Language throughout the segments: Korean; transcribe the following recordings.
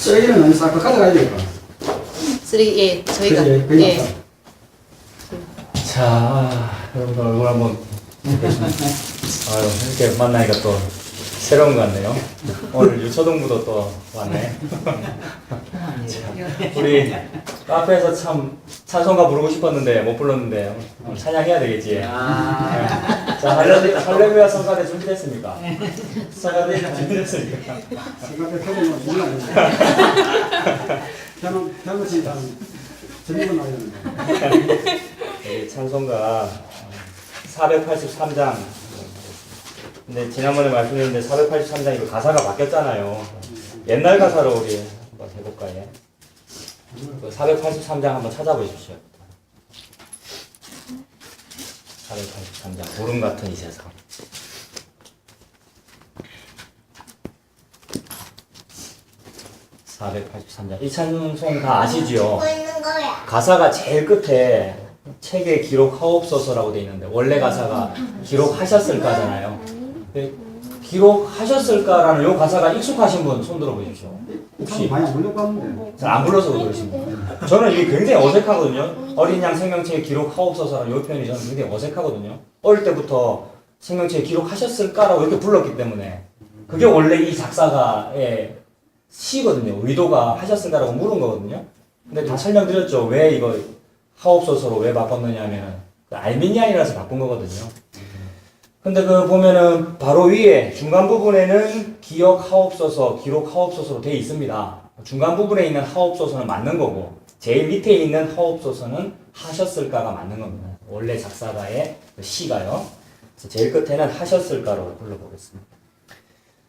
쓰레기는 어디서 아까 가져가야 되니까. 쓰레기, 예, 저희가. 그지? 그게 예. 맞다. 자, 여러분들 얼굴 한번 보겠습니다. 아유, 이렇게 만나니까 또 새로운 것 같네요. 오늘 유초동부도 또 왔네. 자, 우리 카페에서 참 찬송가 부르고 싶었는데 못 불렀는데 오늘 찬양해야 되겠지. 네. 자, 할렐루야 성가대 준비됐습니까? 성가대 준비됐습니까? 생각해 표정은 몰라. 변호 진짜 전문가 나오는데. 이 찬송가 483장. 근데 지난번에 말씀드렸는데 483장이 가사가 바뀌었잖아요. 옛날 가사로 우리 한번 해볼까요? 483장 한번 찾아보십시오. 483장 보름 같은 이 세상. 483장. 이 찬송 다 아시죠? 가사가 제일 끝에 책에 기록하옵소서라고 돼 있는데 원래 가사가 기록하셨을까잖아요. 기록하셨을까라는 요 가사가 익숙하신 분 손 들어 보십시오. 혹시 많이 안 불려고 하는데. 잘 안 불러서 그러십니다. 저는 이게 굉장히 어색하거든요. 어린 양 생명체에 기록하옵소서라는 요 표현이 저는 굉장히 어색하거든요. 어릴 때부터 생명체에 기록하셨을까라고 이렇게 불렀기 때문에 그게 원래 이 작사가의 시거든요. 의도가 하셨을까라고 물은 거거든요. 근데 다 설명드렸죠. 왜 이거 하옵소서로 왜 바꿨느냐면 알미니안이라서 바꾼 거거든요. 근데 그 보면은 바로 위에 중간 부분에는 기억하옵소서, 기록하옵소서로 되어 있습니다. 중간 부분에 있는 하옵소서는 맞는 거고 제일 밑에 있는 하옵소서는 하셨을까가 맞는 겁니다. 원래 작사가의 시가요. 그래서 제일 끝에는 하셨을까로 불러보겠습니다.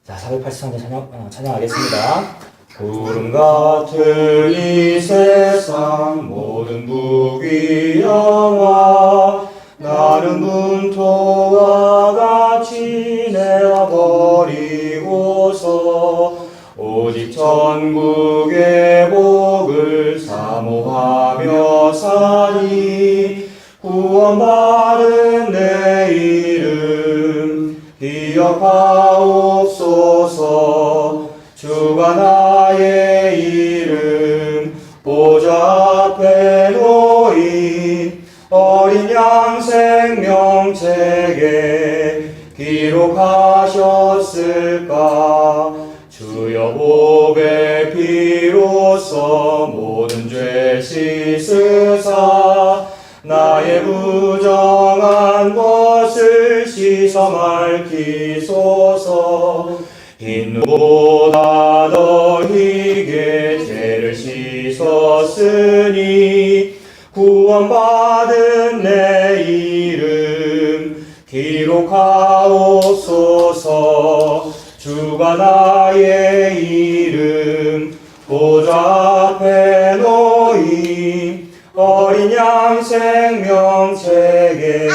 자, 483장 찬양하겠습니다. 구름 같은 이 세상 모든 부귀영화 나는 문토와 같이 내어버리고서 오직 천국의 복을 사모하며 사니 구원받은 내 이름 기억하옵소서. 주가 나의 이름 보좌 앞에 놓인 어린 양 생명책에 기록하셨을까. 주여 보배 피로써 모든 죄 씻으사 나의 부정한 것을 씻어 맑히소서. 흰 눈보다 더 희게 죄를 씻었으니 구원받은 내 이름 기록하옵소서. 주가 나의 이름 보좌 앞에 놓인 어린 양 생명책에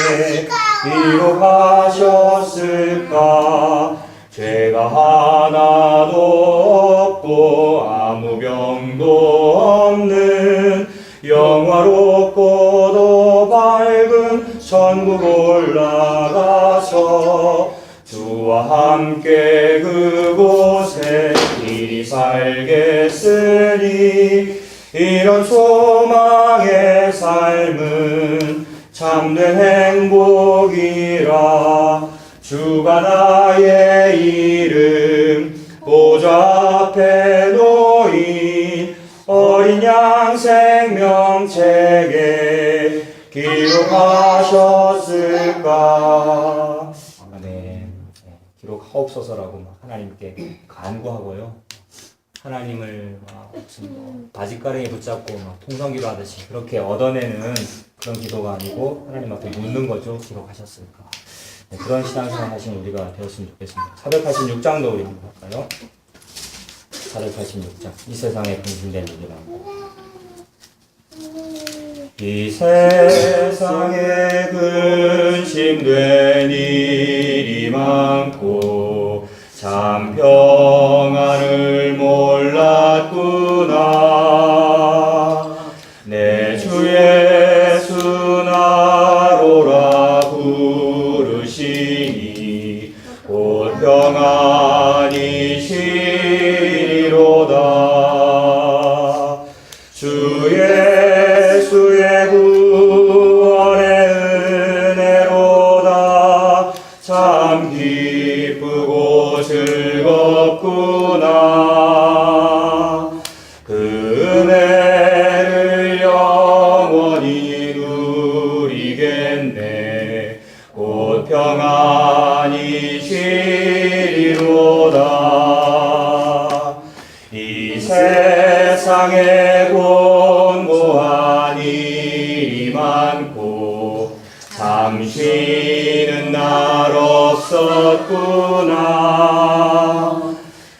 기록하셨을까. 죄가 하나도 없고 아무 병도 없는 영화롭고도 밝은 천국 올라가서 주와 함께 그곳에 길이 살겠으니 이런 소망의 삶은 참된 행복이라. 주가 나의 이름 보좌 앞에 놓인 어린 양 생명책에 기록하셨을까. 네, 기록하옵소서라고 하나님께 간구하고요. 하나님을 무슨 바짓가랑이 붙잡고 통성기도 하듯이 그렇게 얻어내는 그런 기도가 아니고 하나님 앞에 묻는 거죠. 기록하셨을까. 네, 그런 신앙생활 하시는 우리가 되었으면 좋겠습니다. 486장도 우리 한번 볼까요? 486장. 이 세상에 근심된 일이라. 이 세상에 근심된 일이 많고 참 평안을 몰랐구나. 내 주 예수 나로라 부르시니 곧 평안이 시리로다. 시리로다. 그 은혜를 영원히 누리겠네. 곧 평안히 쉬리로다. 이 세상에 곤고한 일이 많고 잠쉬는 날 없었구나.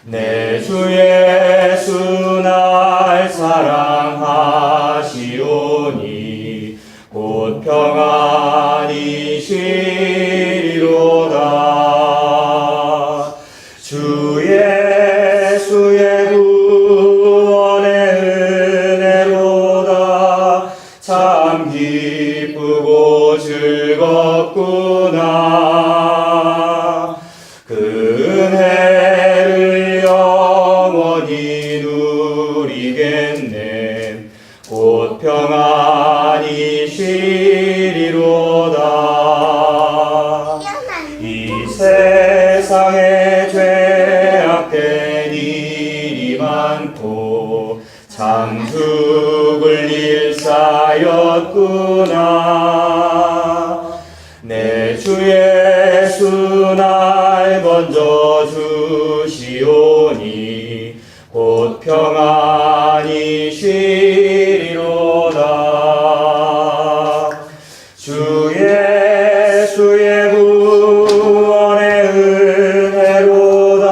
내 주 예수 날 사랑하시오니 곧 평안히 쉬리로다. 주 예수의 구원의 은혜로다. 참 기쁘고 즐겁구나. 그 은혜를 영원히 누리겠네. 곧 평안히 쉬리로다. 이 세상에 죄악된 일이 많고 참 죽을 일사였구나. 내 주 예수 날 건져 주시오니 곧 평안히 쉬리로다. 주 예수의 구원의 은혜로다.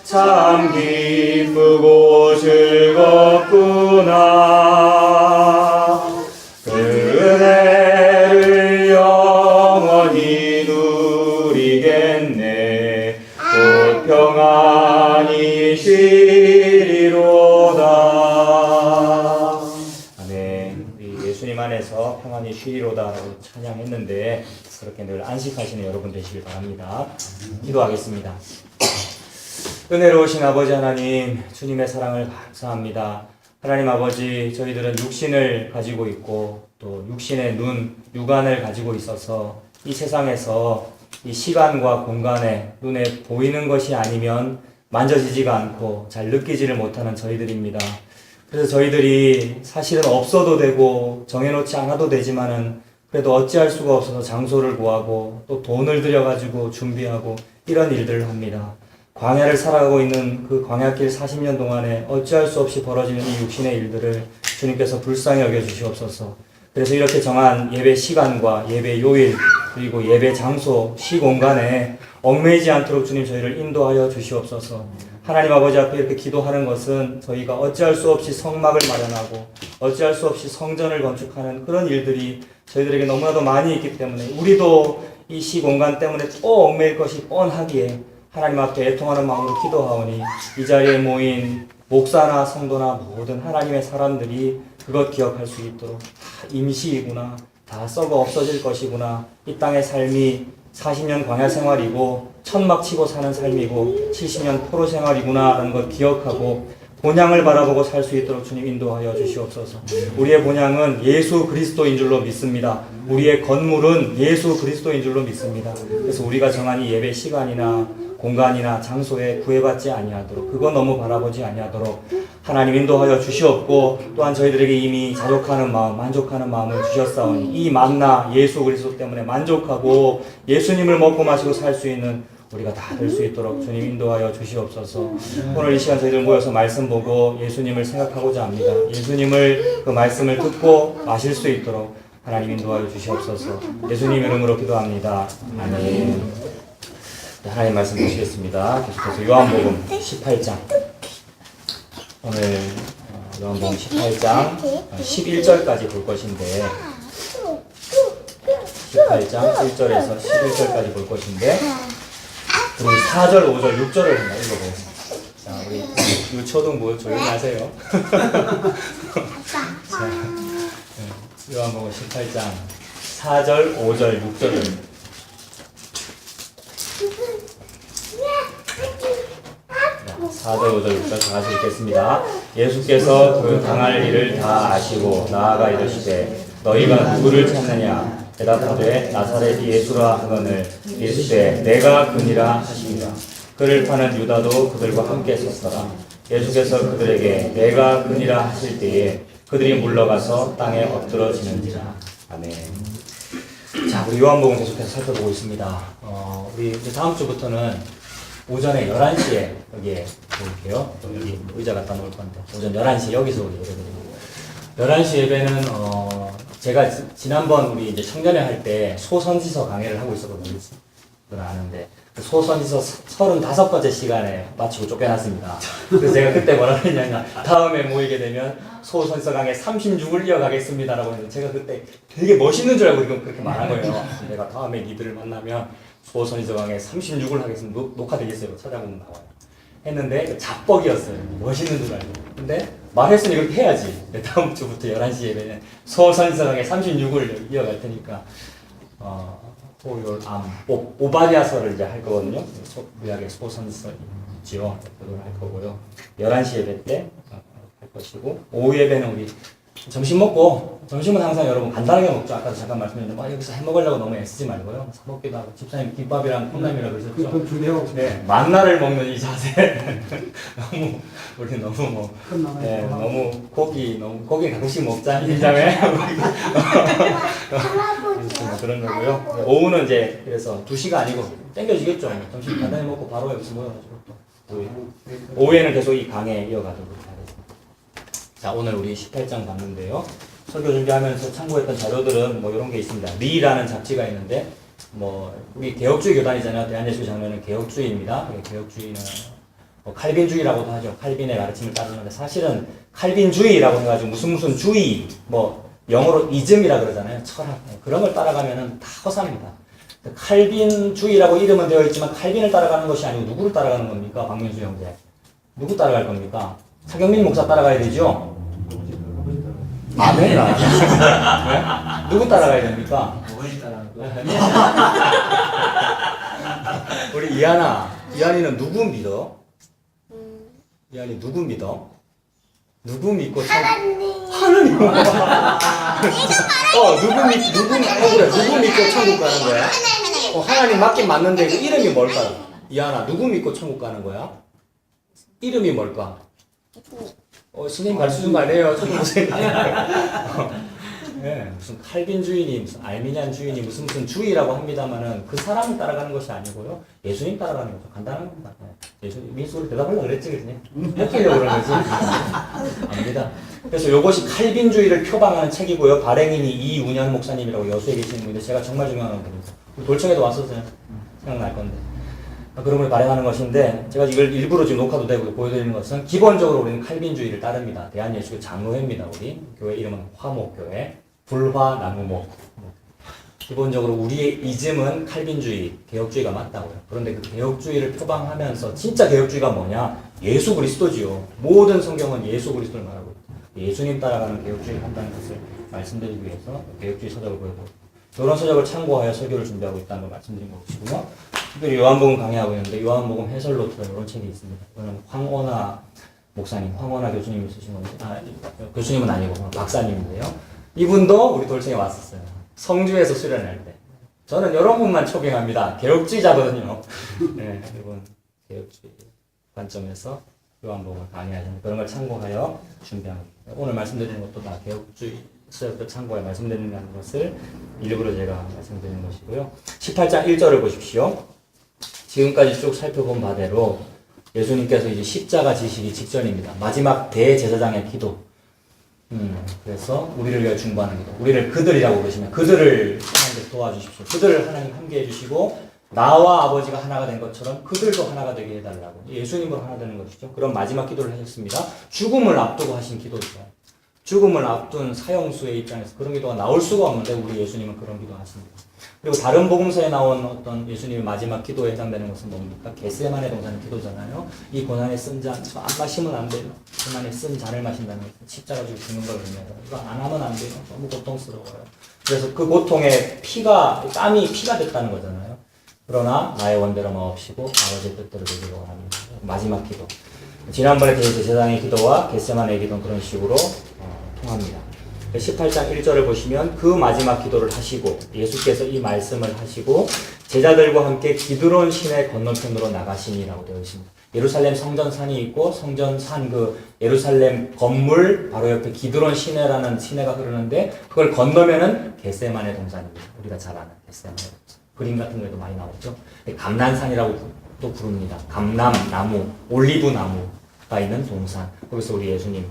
참 기쁘고 즐겁구나. 그 은혜를 영원히 누리겠네. 곧 평안히 쉬리로다. 아멘. 우리 예수님 안에서 평안히 쉬리로다라고 찬양했는데 그렇게 늘 안식하시는 여러분 되시길 바랍니다. 기도하겠습니다. 은혜로우신 아버지 하나님, 주님의 사랑을 감사합니다. 하나님 아버지, 저희들은 육신을 가지고 있고 또 육신의 눈, 육안을 가지고 있어서 이 세상에서 이 시간과 공간에 눈에 보이는 것이 아니면 만져지지가 않고 잘 느끼지를 못하는 저희들입니다. 그래서 저희들이 사실은 없어도 되고 정해놓지 않아도 되지만은 그래도 어찌할 수가 없어서 장소를 구하고 또 돈을 들여가지고 준비하고 이런 일들을 합니다. 광야를 살아가고 있는 그 광야길 40년 동안에 어찌할 수 없이 벌어지는 이 육신의 일들을 주님께서 불쌍히 여겨주시옵소서. 그래서 이렇게 정한 예배 시간과 예배 요일 그리고 예배 장소, 시공간에 얽매이지 않도록 주님 저희를 인도하여 주시옵소서. 하나님 아버지 앞에 이렇게 기도하는 것은 저희가 어찌할 수 없이 성막을 마련하고 어찌할 수 없이 성전을 건축하는 그런 일들이 저희들에게 너무나도 많이 있기 때문에 우리도 이 시공간 때문에 또 얽매일 것이 뻔하기에 하나님 앞에 애통하는 마음으로 기도하오니 이 자리에 모인 목사나 성도나 모든 하나님의 사람들이 그것 기억할 수 있도록 다 임시이구나, 다 썩어 없어질 것이구나, 이 땅의 삶이 40년 광야 생활이고 천막 치고 사는 삶이고 70년 포로 생활이구나 라는 걸 기억하고 본향을 바라보고 살 수 있도록 주님 인도하여 주시옵소서. 우리의 본향은 예수 그리스도인 줄로 믿습니다. 우리의 건물은 예수 그리스도인 줄로 믿습니다. 그래서 우리가 정한 이 예배 시간이나 공간이나 장소에 구애받지 아니하도록, 그거 너무 바라보지 아니하도록 하나님 인도하여 주시옵고, 또한 저희들에게 이미 자족하는 마음, 만족하는 마음을 주셨사오니 이 만나 예수 그리스도 때문에 만족하고 예수님을 먹고 마시고 살 수 있는 우리가 다 될 수 있도록 주님 인도하여 주시옵소서. 오늘 이 시간 저희들 모여서 말씀 보고 예수님을 생각하고자 합니다. 예수님을 그 말씀을 듣고 마실 수 있도록 하나님 인도하여 주시옵소서. 예수님 이름으로 기도합니다. 아멘. 하나님 말씀 보시겠습니다. 계속해서 요한복음 18장. 오늘 요한복음 18장 11절까지 볼 것인데 18장 1절에서 11절까지 볼 것인데 우리 4절, 5절, 6절을 한번 읽어보겠습니다. 자, 우리 유초등부 조용히 하세요. 자, 요한복음 18장 4절, 5절, 6절을 4절, 5절, 6절 다 같이 읽겠습니다. 예수께서 그 당할 일을 다 아시고 나아가 이르시되 너희가 누구를 찾느냐? 대답하되 나사렛 예수라 하거늘. 예수되 내가 그니라 하시니라. 그를 파는 유다도 그들과 함께 섰더라. 예수께서 그들에게 내가 그니라 하실 때에 그들이 물러가서 땅에 엎드러지는지라. 아멘. 자, 우리 요한복음 계속해서 살펴보고 있습니다. 우리 이제 다음 주부터는 오전에 11시에 여기에 볼게요. 여기 의자 갖다 놓을 건데 오전 11시 여기서 우리 예배드립니다. 11시 예배는 제가 지난번 우리 이제 청년회 할 때 소선지서 강의를 하고 있었거든요. 그건 아는데 그 소선지서 35번째 시간에 마치고 쫓겨났습니다. 그래서 제가 그때 뭐라 그랬냐면 다음에 모이게 되면 소선지서 강의 36을 이어가겠습니다라고 했는데 제가 그때 되게 멋있는 줄 알고 그렇게 말한 거예요. 내가 다음에 니들을 만나면 소선지서 강의 36을 하겠습니다. 녹화되겠어요. 찾아보면 나와요. 했는데 자뻑이었어요. 멋있는 줄 알고. 근데 말했으니 그렇게 해야지. 다음 주부터 11시 예배는 소선지서 강의 36을 이어갈 테니까 오바댜서를 이제 할 거거든요. 구약의 소선지서 있지요. 그걸 할 거고요. 11시 예배 때 할 것이고 오후 예배는 우리 점심 먹고 점심은 항상 여러분 간단하게 먹죠. 아까도 잠깐 말씀드렸는데 여기서 해 먹으려고 너무 애쓰지 말고요. 사 먹기도 하고 집사님 김밥이랑 콩나물이라고 그러셨죠. 그럼 준비하고 네, 만나를 먹는 이 자세 너무 우리 너무 뭐 너무 고기 가끔씩 먹자 인자매 그런 거고요. 네, 오후는 이제 그래서 2시가 아니고 땡겨지겠죠. 점심 간단히 먹고 바로 여기서 모여가지고 또 오후에는 계속 이 강에 이어가도록 하겠습니다. 자, 오늘 우리 18장 봤는데요. 설교 준비하면서 참고했던 자료들은 뭐 이런 게 있습니다. 리라는 잡지가 있는데 뭐 우리 개혁주의 교단이잖아요. 대한예수 장로는 개혁주의입니다. 개혁주의는 뭐 칼빈주의라고도 하죠. 칼빈의 가르침을 따르는데 사실은 칼빈주의라고 해가지고 무슨 주의 뭐 영어로 이즘이라 그러잖아요. 철학 그런 걸 따라가면은 다 허사입니다. 칼빈주의라고 이름은 되어 있지만 칼빈을 따라가는 것이 아니고 누구를 따라가는 겁니까? 박민수 형제 누구 따라갈 겁니까? 차경민 목사 따라가야 되죠? 아멘이라. 네? 누구 따라가야 됩니까? 어머니 따라하는 거. 우리 이한이는 누구 믿어? 이한이 누구 믿어? 누구 믿고 하나님. 누구 믿고 천국 가는 거야? 하나님 맞긴 맞는데 그 이름이 뭘까? 이한아 누구 믿고 천국 가는 거야? 이름이 뭘까? 선생님 가르쳐 준 거 아니에요? 찾아보세요. 네, 무슨 칼빈주의니, 무슨 알미니안 주의니, 무슨 주의라고 합니다만은 그 사람을 따라가는 것이 아니고요. 예수님 따라가는 거죠. 간단한 겁니다. 예수님, 민수를 대답하려고 그랬지, 그랬니? 웃기려고 그런 거지. 압니다. 그래서 이것이 칼빈주의를 표방하는 책이고요. 발행인이 이운현 목사님이라고 여수에 계시는 분인데 제가 정말 중요한 분입니다. 돌청에도 왔었어요. 생각날 건데. 그런 걸 발행하는 것인데 제가 이걸 일부러 지금 녹화도 되고 보여드리는 것은 기본적으로 우리는 칼빈주의를 따릅니다. 대한예수교 장로회입니다. 우리 교회 이름은 화목교회 불화나무목. 기본적으로 우리의 이즘은 칼빈주의, 개혁주의가 맞다고요. 그런데 그 개혁주의를 표방하면서 진짜 개혁주의가 뭐냐? 예수 그리스도지요. 모든 성경은 예수 그리스도를 말하고 있다. 예수님 따라가는 개혁주의를 한다는 것을 말씀드리기 위해서 개혁주의 서적을 보여드립니다. 이런 서적을 참고하여 설교를 준비하고 있다는 걸 말씀드린 것이고요. 특별히 요한복음 강의하고 있는데 요한복음 해설 노트 이런 책이 있습니다. 이거는 황원하 목사님, 황원하 교수님이 쓰신 건데 교수님은 아니고 박사님인데요. 이분도 우리 돌청에 왔었어요. 성주에서 수련할 때. 저는 이런 분만 초빙합니다. 개혁주의자거든요. 네, 이분 개혁주의 관점에서 요한복음을 강의하시는 그런 걸 참고하여 준비합니다. 오늘 말씀드리는 것도 다 개혁주의 서적들 참고해 말씀드린다는 것을 일부러 제가 말씀드리는 것이고요. 18장 1절을 보십시오. 지금까지 쭉 살펴본 바대로 예수님께서 이제 십자가 지시기 직전입니다. 마지막 대제사장의 기도. 그래서 우리를 위해 중보하는 기도. 우리를 그들이라고 그러시면 그들을 하나님께서 도와주십시오. 그들을 하나님 함께 해주시고 나와 아버지가 하나가 된 것처럼 그들도 하나가 되게 해달라고. 예수님으로 하나 되는 것이죠. 그런 마지막 기도를 하셨습니다. 죽음을 앞두고 하신 기도죠. 죽음을 앞둔 사형수의 입장에서 그런 기도가 나올 수가 없는데 우리 예수님은 그런 기도 하십니다. 그리고 다른 복음서에 나온 어떤 예수님의 마지막 기도에 해당되는 것은 뭡니까? 겟세마네 동산의 기도잖아요. 이 고난에 쓴 잔, 저 안 마시면 안 돼요. 고난에 쓴 잔을 마신다는 것은 십자가 지고 죽는 걸 의미해요. 이거 안 하면 안 돼요. 너무 고통스러워요. 그래서 그 고통에 땀이 피가 됐다는 거잖아요. 그러나 나의 원대로 마옵시고 아버지의 뜻대로 되기를 원합니다. 마지막 기도. 지난번에 대제사장의 기도와 겟세마네의 기도는 그런 식으로 통합니다. 18장 1절을 보시면 그 마지막 기도를 하시고 예수께서 이 말씀을 하시고 제자들과 함께 기드론 시내 건너편으로 나가시니라고 되어 있습니다. 예루살렘 성전산이 있고 성전산 그 예루살렘 건물 바로 옆에 기드론 시내라는 시내가 흐르는데 그걸 건너면은 겟세마네 동산입니다. 우리가 잘 아는 겟세마네 동산. 그림 같은 거에도 많이 나오죠. 감난산이라고 또 부릅니다. 감람나무, 올리브나무가 있는 동산. 거기서 우리 예수님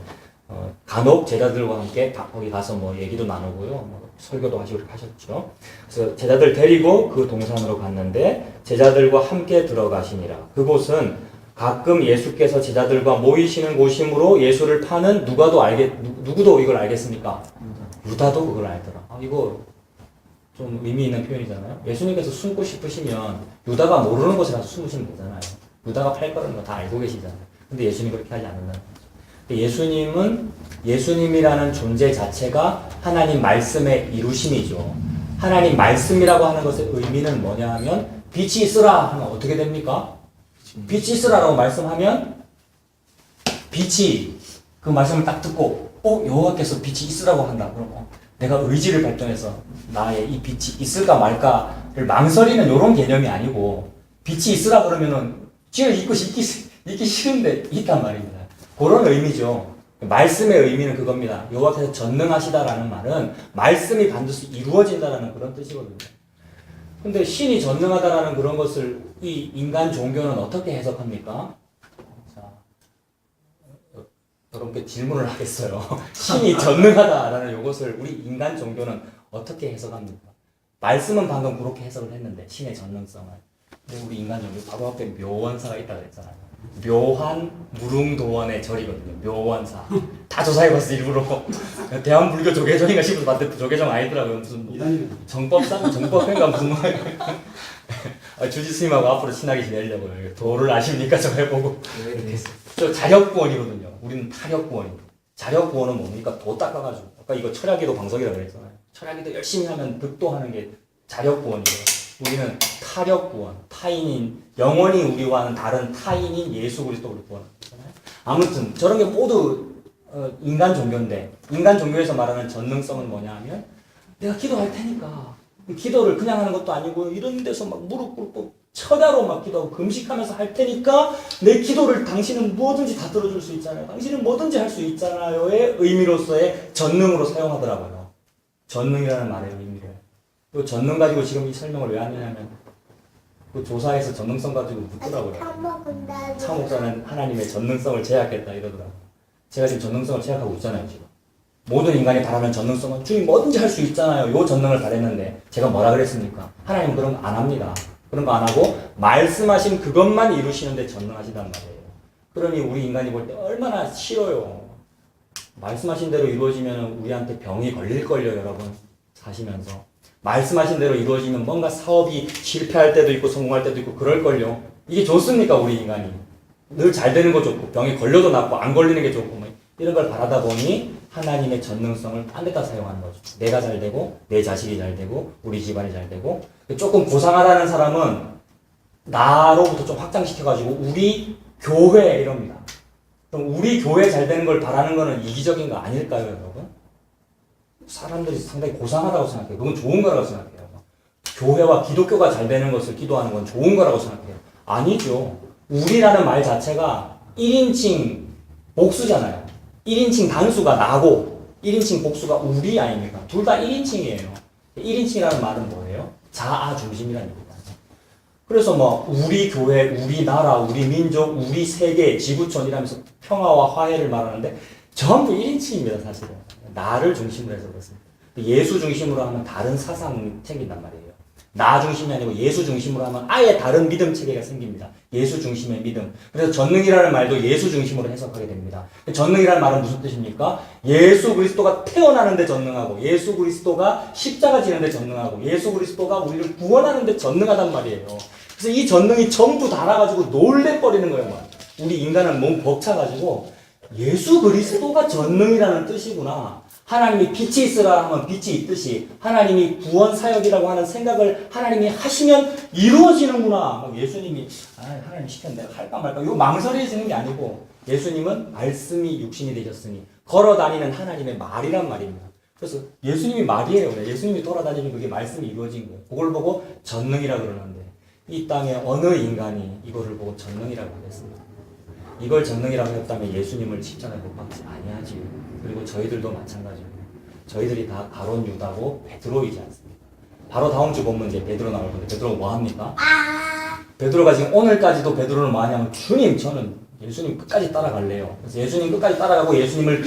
간혹 제자들과 함께 거기 가서 뭐 얘기도 나누고요. 뭐 설교도 하시고 그렇게 하셨죠. 그래서 제자들 데리고 그 동산으로 갔는데 제자들과 함께 들어가시니라. 그곳은 가끔 예수께서 제자들과 모이시는 곳이므로 예수를 파는 누구도 이걸 알겠습니까? 유다도 그걸 알더라. 이거 좀 의미 있는 표현이잖아요. 예수님께서 숨고 싶으시면 유다가 모르는 곳에 가서 숨으시면 되잖아요. 유다가 팔 거라는 거 다 알고 계시잖아요. 근데 예수님 그렇게 하지 않는다는 거죠. 예수님은 예수님이라는 존재 자체가 하나님 말씀의 이루심이죠. 하나님 말씀이라고 하는 것의 의미는 뭐냐 하면 빛이 있으라 하면 어떻게 됩니까? 빛이 있으라라고 말씀하면 빛이 그 말씀을 딱 듣고 여호와께서 빛이 있으라고 한다. 그럼 내가 의지를 발동해서 나의 이 빛이 있을까 말까를 망설이는 이런 개념이 아니고 빛이 있으라 그러면은 지금 있기 싫은데 있단 말입니다. 그런 의미죠. 말씀의 의미는 그겁니다. 여호와께서 전능하시다라는 말은 말씀이 반드시 이루어진다라는 그런 뜻이거든요. 근데 신이 전능하다라는 그런 것을 이 인간 종교는 어떻게 해석합니까? 자, 여러분께 질문을 하겠어요. 신이 전능하다라는 이것을 우리 인간 종교는 어떻게 해석합니까? 말씀은 방금 그렇게 해석을 했는데 신의 전능성을. 근데 우리 인간 종교 바로 앞에 묘원사가 있다고 했잖아요. 묘한 무릉도원의 절이거든요. 묘원사. 다 조사해봤어 일부러. 대한불교 조계종인가 싶어서 봤는데 조계종 아니더라고요. 무슨 정법회가 무슨 주지스님하고 앞으로 친하게 지내려고요. 도를 아십니까? 저 해보고. 저 자력구원이거든요. 우리는 타력구원입니다. 자력구원은 뭡니까? 도 닦아가지고. 아까 이거 철야기도 방석이라고 그랬잖아요. 철야기도 열심히 하면 득도하는 게 자력구원이에요. 우리는 타력구원, 타인인, 영원히 우리와는 다른 타인인 예수 그리스도를 구원하는 거잖아요. 아무튼 저런 게 모두 인간 종교인데 인간 종교에서 말하는 전능성은 뭐냐 하면 내가 기도할 테니까 기도를 그냥 하는 것도 아니고 이런 데서 막 무릎 꿇고 철야로 막 기도하고 금식하면서 할 테니까 내 기도를 당신은 뭐든지 다 들어줄 수 있잖아요. 당신은 뭐든지 할 수 있잖아요의 의미로서의 전능으로 사용하더라고요. 전능이라는 말의 의미를. 그 전능 가지고 지금 이 설명을 왜 하느냐면 그 조사에서 전능성 가지고 묻더라고요. 차 목사는 하나님의 전능성을 제약했다 이러더라고요. 제가 지금 전능성을 제약하고 있잖아요. 지금 모든 인간이 바라는 전능성은 주님 뭐든지 할 수 있잖아요. 요 전능을 바랬는데 제가 뭐라 그랬습니까? 하나님 그런 거 안 합니다. 그런 거 안 하고 말씀하신 그것만 이루시는데 전능하시단 말이에요. 그러니 우리 인간이 볼 때 얼마나 싫어요. 말씀하신 대로 이루어지면 우리한테 병이 걸릴걸요. 여러분 사시면서 말씀하신 대로 이루어지면 뭔가 사업이 실패할 때도 있고 성공할 때도 있고 그럴걸요. 이게 좋습니까? 우리 인간이 늘 잘 되는 거 좋고 병이 걸려도 낫고 안 걸리는 게 좋고 뭐 이런 걸 바라다 보니 하나님의 전능성을 딴 데다 사용하는 거죠. 내가 잘 되고 내 자식이 잘 되고 우리 집안이 잘 되고 조금 고상하다는 사람은 나로부터 좀 확장시켜가지고 우리 교회 이럽니다. 그럼 우리 교회 잘 되는 걸 바라는 거는 이기적인 거 아닐까요, 여러분? 사람들이 상당히 고상하다고 생각해요. 그건 좋은 거라고 생각해요. 교회와 기독교가 잘 되는 것을 기도하는 건 좋은 거라고 생각해요. 아니죠. 우리라는 말 자체가 1인칭 복수잖아요. 1인칭 단수가 나고 1인칭 복수가 우리 아닙니까? 둘 다 1인칭이에요. 1인칭이라는 말은 뭐예요? 자아 중심이라는 얘기예요. 그래서 뭐 우리 교회, 우리 나라, 우리 민족, 우리 세계, 지구촌 이라면서 평화와 화해를 말하는데 전부 1인칭입니다, 사실은. 나를 중심으로 해서 그렇습니다. 예수 중심으로 하면 다른 사상 생긴단 말이에요. 나 중심이 아니고 예수 중심으로 하면 아예 다른 믿음 체계가 생깁니다. 예수 중심의 믿음. 그래서 전능이라는 말도 예수 중심으로 해석하게 됩니다. 전능이라는 말은 무슨 뜻입니까? 예수 그리스도가 태어나는데 전능하고 예수 그리스도가 십자가 지는데 전능하고 예수 그리스도가 우리를 구원하는데 전능하단 말이에요. 그래서 이 전능이 전부 달아가지고 놀래버리는 거예요. 막. 우리 인간은 몸 벅차가지고 예수 그리스도가 전능이라는 뜻이구나. 하나님이 빛이 있으라 하면 빛이 있듯이 하나님이 구원 사역이라고 하는 생각을 하나님이 하시면 이루어지는구나. 예수님이 하나님 시켰는데 내가 할까 말까 이거 망설여지는 게 아니고 예수님은 말씀이 육신이 되셨으니 걸어다니는 하나님의 말이란 말입니다. 그래서 예수님이 말이에요. 예수님이 돌아다니는 그게 말씀이 이루어진 거예요. 그걸 보고 전능이라 그러는데 이 땅에 어느 인간이 이거를 보고 전능이라고 했습니다. 이걸 전능이라고 했다면 예수님을 십자가에 못 박지 아니하지요. 그리고 저희들도 마찬가지고 저희들이 다 가론 유다고 베드로이지 않습니까? 바로 다음 주 보면 이제 베드로 나올 건데 베드로가 뭐 합니까? 베드로가 지금 오늘까지도 베드로는 뭐 하냐면 주님 저는 예수님 끝까지 따라갈래요. 그래서 예수님 끝까지 따라가고 예수님을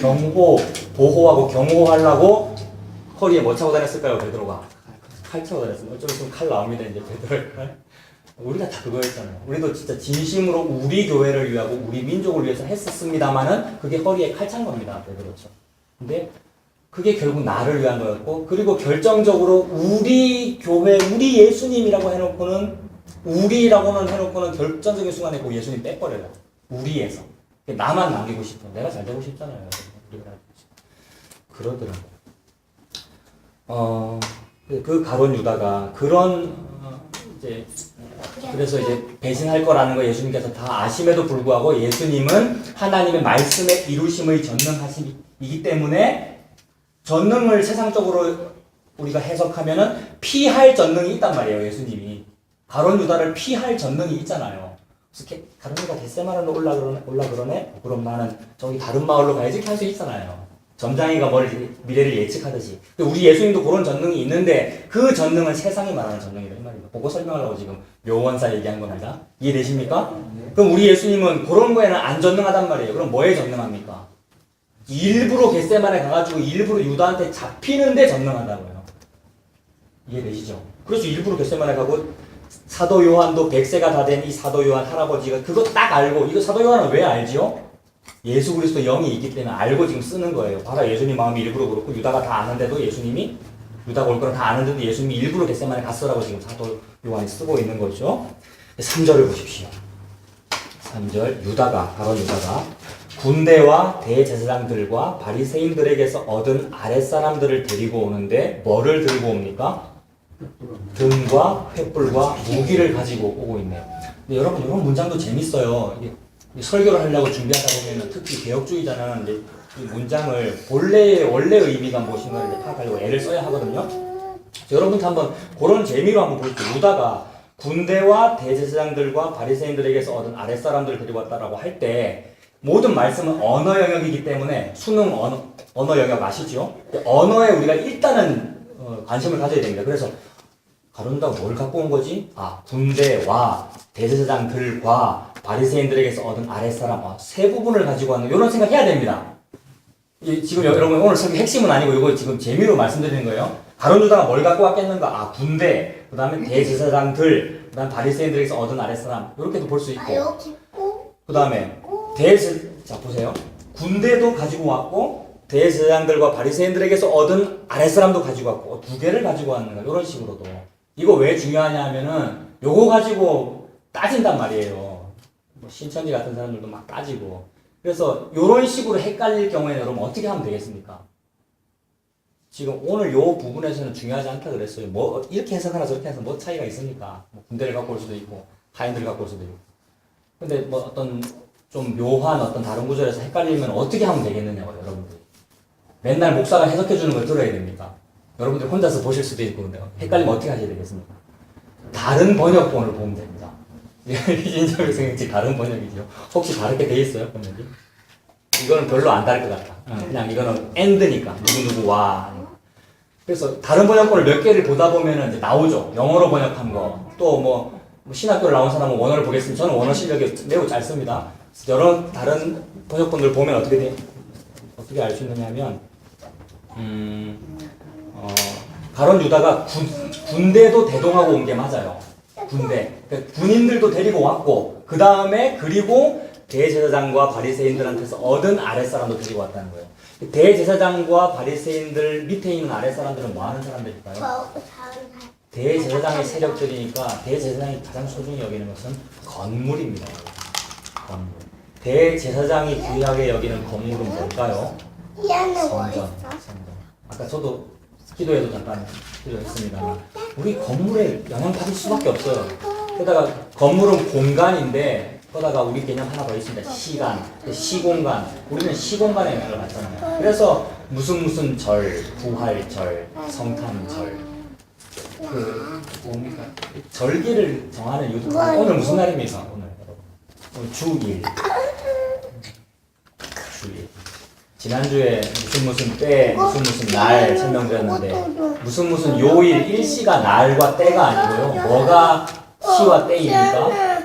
보호하고 경호하려고 허리에 뭐 차고 다녔을까요? 베드로가 칼 차고 다녔어요. 좀 있으면 칼 나옵니다. 이제 베드로의 칼. 우리가 다 그거였잖아요. 우리도 진짜 진심으로 우리 교회를 위하고 우리 민족을 위해서 했었습니다만은 그게 허리에 칼 찬 겁니다. 베드로죠. 근데 그게 결국 나를 위한 거였고 그리고 결정적으로 우리 교회 우리 예수님이라고 해놓고는 우리라고는 해놓고는 결정적인 순간에 그 예수님 빼버려요. 우리에서 나만 남기고 싶어. 내가 잘 되고 싶잖아요. 그러더라고. 그 가론 유다가 그런 이제 그래서 이제 배신할 거라는 거 예수님께서 다 아심에도 불구하고 예수님은 하나님의 말씀의 이루심의 전능하심이기 때문에 전능을 세상적으로 우리가 해석하면은 피할 전능이 있단 말이에요. 예수님이 가론 유다를 피할 전능이 있잖아요. 그래서 가론 유다 겟세마네로 올라 그러네. 그럼 나는 저기 다른 마을로 가야지 이렇게 할 수 있잖아요. 점장이가 미래를 예측하듯이. 근데 우리 예수님도 그런 전능이 있는데 그 전능은 세상이 말하는 전능이다 이 말입니다. 그거 설명하려고 지금 묘원사 얘기한 겁니다. 이해되십니까? 그럼 우리 예수님은 그런 거에는 안 전능하단 말이에요. 그럼 뭐에 전능합니까? 일부러 겟세마네 가가지고 일부러 유다한테 잡히는데 전능하다고요. 이해되시죠? 그래서 일부러 겟세마네 가고 사도 요한도 100세가 다 된 이 사도 요한 할아버지가 그거 딱 알고 이거 사도 요한은 왜 알지요? 예수 그리스도 영이 있기 때문에 알고 지금 쓰는 거예요. 봐라 예수님 마음이 일부러 그렇고 유다가 다 아는데도 예수님이 유다가 올 거는 다 아는데도 예수님이 일부러 겟세마네 갔어라고 지금 사도 요한이 쓰고 있는 거죠. 3절을 보십시오. 3절 가론 유다가 군대와 대제사장들과 바리새인들에게서 얻은 아랫사람들을 데리고 오는데 뭐를 들고 옵니까? 등과 횃불과 무기를 가지고 오고 있네요. 근데 여러분 이런 문장도 재밌어요. 설교를 하려고 준비하다 보면 특히 개혁주의자는 이제 이 문장을 원래 의미가 무엇인가를 파악하려고 애를 써야 하거든요. 여러분도 한번 그런 재미로 한번 볼게요. 유다가 군대와 대제사장들과 바리새인들에게서 얻은 아랫사람들을 데리고 왔다라고 할 때 모든 말씀은 언어 영역이기 때문에 수능 언어 영역 아시죠? 언어에 우리가 일단은 관심을 가져야 됩니다. 그래서 가론 유다가 뭘 갖고 온 거지? 군대와 대제사장들과 바리새인들에게서 얻은 아랫사람 세 부분을 가지고 왔는 이런 생각 해야 됩니다. 지금 여러분 오늘 설교 핵심은 아니고 이거 지금 재미로 말씀드리는 거예요. 가론 유다가 뭘 갖고 왔겠는가? 군대, 그 다음에 대제사장들, 그 다음 바리새인들에게서 얻은 아랫사람 이렇게도 볼 수 있고 그 다음에 자 보세요. 군대도 가지고 왔고 대제사장들과 바리새인들에게서 얻은 아랫사람도 가지고 왔고 두 개를 가지고 왔는가 이런 식으로도 이거 왜 중요하냐 하면은 요거 가지고 따진단 말이에요. 뭐 신천지 같은 사람들도 막 따지고 그래서 요런 식으로 헷갈릴 경우에는 여러분 어떻게 하면 되겠습니까? 지금 오늘 요 부분에서는 중요하지 않다 그랬어요. 뭐 이렇게 해석하나 저렇게 해서 뭐 차이가 있습니까? 뭐 군대를 갖고 올 수도 있고 하인들을 갖고 올 수도 있고 근데 뭐 어떤 좀 묘한 어떤 다른 구절에서 헷갈리면 어떻게 하면 되겠느냐고 여러분들 맨날 목사가 해석해 주는 걸 들어야 됩니까? 여러분들 혼자서 보실 수도 있고 근데 헷갈리면 어떻게 하셔야 되겠습니까? 다른 번역본을 보면 됩니다. 인정의 성경책 다른 번역이죠. 혹시 다르게 돼 있어요? 번역이? 이거는 별로 안 다를 것 같다. 그냥 이거는 end니까 누구누구와 그래서 다른 번역본을 몇 개를 보다 보면은 이제 나오죠. 영어로 번역한 거. 또 뭐 신학교를 나온 사람은 원어를 보겠습니다. 저는 원어 실력이 매우 짧습니다. 여러 다른 번역본들 보면 어떻게 알 수 있느냐 하면 가론 유다가 군대도 대동하고 온 게 맞아요. 군대. 그러니까 군인들도 데리고 왔고 그 다음에 그리고 대제사장과 바리새인들한테서 얻은 아랫사람도 데리고 왔다는 거예요. 대제사장과 바리새인들 밑에 있는 아랫사람들은 뭐 하는 사람들일까요? 대제사장의 세력들이니까 대제사장이 가장 소중히 여기는 것은 건물입니다. 건물. 대제사장이 귀하게 여기는 건물은 뭘까요? 성전. 아까 저도 기도에도 잠깐 기도했습니다. 우리 건물에 영향받을 수밖에 없어요. 게다가 건물은 공간인데 그러다가 우리 개념 하나 더 있습니다. 시간, 시공간. 우리는 시공간의 영향을 받잖아요. 그래서 무슨 절, 부활절, 성탄절, 뭡니까? 절기를 정하는 이유도 오늘 무슨 날입니까? 오늘 주일. 주일. 지난주에 무슨 때, 무슨 날 설명드렸는데 무슨 요일, 일시가 날과 때가 아니고요. 뭐가 시와 때입니까?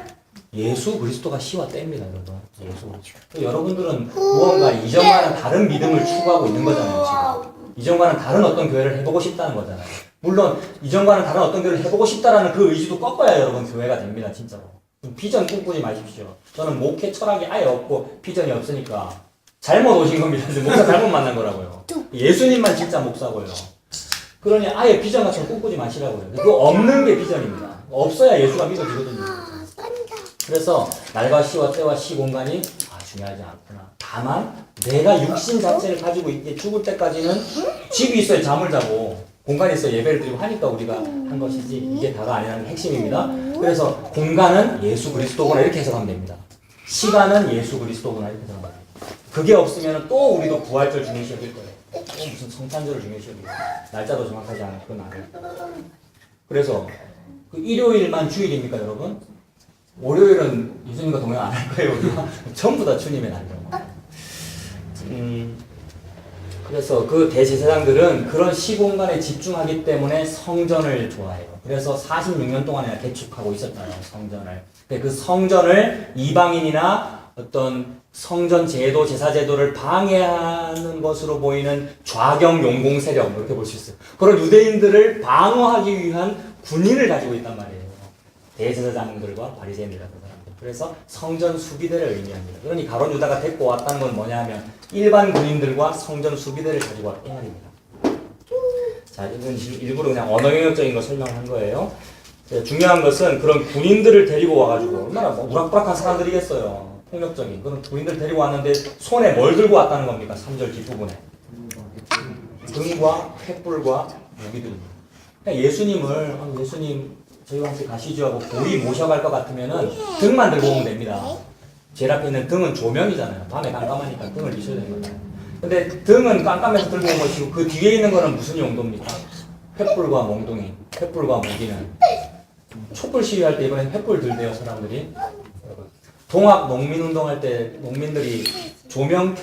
예수 그리스도가 시와 때입니다, 여러분. 예수 그리스도. 여러분들은 무언가 이전과는 다른 믿음을 추구하고 있는 거잖아요, 지금. 이전과는 다른 어떤 교회를 해보고 싶다는 거잖아요. 물론 이전과는 다른 어떤 교회를 해보고 싶다라는 그 의지도 꺾어야 여러분 교회가 됩니다, 진짜로. 비전 꿈꾸지 마십시오. 저는 목회 철학이 아예 없고 비전이 없으니까 잘못 오신 겁니다. 목사 잘못 만난 거라고요. 예수님만 진짜 목사고요. 그러니 아예 비전 같은 거 꿈꾸지 마시라고요. 그거 없는 게 비전입니다. 없어야 예수가 믿어지거든요. 그래서 날과 시와 때와 시 공간이 중요하지 않구나. 다만 내가 육신 자체를 가지고 있게 죽을 때까지는 집이 있어야 잠을 자고 공간이 있어야 예배를 드리고 하니까 우리가 한 것이지 이게 다가 아니라는 게 핵심입니다. 그래서 공간은 예수 그리스도구나 이렇게 해석하면 됩니다. 시간은 예수 그리스도구나 이렇게 해석하면 됩니다. 그게 없으면 또 우리도 부활절 중요시 여길 거예요. 또 무슨 성탄절을 중요시 여길 거예요. 날짜도 정확하지 않은 그 날을. 그래서 그 일요일만 주일입니까 여러분? 월요일은 예수님과 동행 안 할 거예요 우리가. 전부 다 주님의 날이에요. 그래서 그 대제사장들은 그런 시공간에 집중하기 때문에 성전을 좋아해요. 그래서 46년 동안이나 개축하고 있었잖아요, 성전을. 근데 그 성전을 이방인이나 어떤 성전 제도, 제사 제도를 방해하는 것으로 보이는 좌경 용공 세력, 이렇게 볼 수 있어요. 그런 유대인들을 방어하기 위한 군인을 가지고 있단 말이에요. 대제사장들과 바리새인들 같은 사람들. 그래서 성전 수비대를 의미합니다. 그러니 가룟 유다가 데리고 왔다는 건 뭐냐면 일반 군인들과 성전 수비대를 가지고 왔다 이 말입니다. 자, 이건 일부러 그냥 언어 영역적인 거 설명한 거예요. 중요한 것은 그런 군인들을 데리고 와가지고 얼마나 우락부락한 사람들이겠어요. 폭력적인 그런 군인들 데리고 왔는데 손에 뭘 들고 왔다는 겁니까? 3절 뒷부분에 등과 횃불과 무기들입니다. 예수님을 예수님 저희와 함께 가시죠 하고 고이 모셔갈 것 같으면은 등만 들고 오면 됩니다. 제일 앞에 있는 등은 조명이잖아요. 밤에 깜깜하니까 등을 비춰야 되는 거잖아요. 근데 등은 깜깜해서 들고 온 것이고 그 뒤에 있는 거는 무슨 용도입니까? 횃불과 몽둥이, 횃불과 무기는 촛불 시위할 때 이번엔 횃불 들대요 사람들이. 동학 농민운동할 때 농민들이 조명,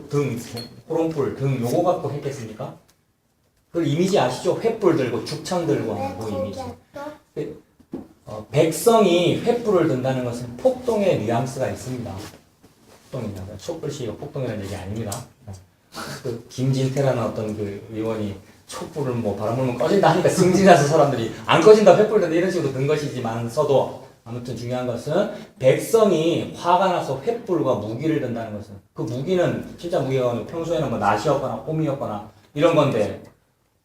등, 호롱불, 등 요거 갖고 했겠습니까? 그 이미지 아시죠? 횃불 들고 죽창 들고 하는 그 이미지. 백성이 횃불을 든다는 것은 폭동의 뉘앙스가 있습니다. 폭동이냐, 촛불 시위가 폭동이라는 얘기 아닙니다. 그 김진태라는 어떤 그 의원이 촛불을 뭐 바람 불면 꺼진다 하니까 승진해서 사람들이 안 꺼진다 횃불 든다 이런 식으로 든 것이지만서도 아무튼 중요한 것은 백성이 화가 나서 횃불과 무기를 든다는 것은 그 무기는 진짜 무기가 아니고 평소에는 뭐 낫이었거나 홈이었거나 이런 건데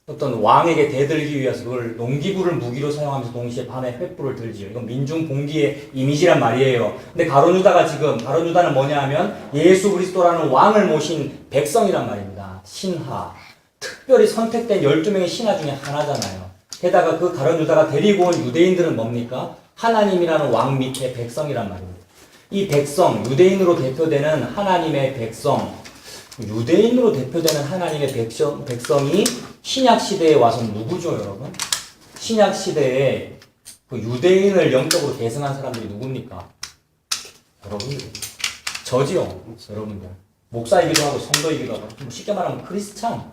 어떤 왕에게 대들기 위해서 그걸 농기구를 무기로 사용하면서 동시에 밤에 횃불을 들지요. 이건 민중 봉기의 이미지란 말이에요. 근데 가룟 유다가 지금 가룟 유다는 뭐냐 하면 예수 그리스도라는 왕을 모신 백성이란 말입니다. 신하. 특별히 선택된 12명의 신하 중에 하나잖아요. 게다가 그 가룟 유다가 데리고 온 유대인들은 뭡니까? 하나님이라는 왕 밑에 백성이란 말입니다. 이 백성, 유대인으로 대표되는 하나님의 백성, 유대인으로 대표되는 하나님의 백성이 신약시대에 와서 누구죠, 여러분? 신약시대에 그 유대인을 영적으로 계승한 사람들이 누굽니까? 여러분들. 저지요, 여러분들. 목사이기도 하고 성도이기도 하고 쉽게 말하면 크리스찬.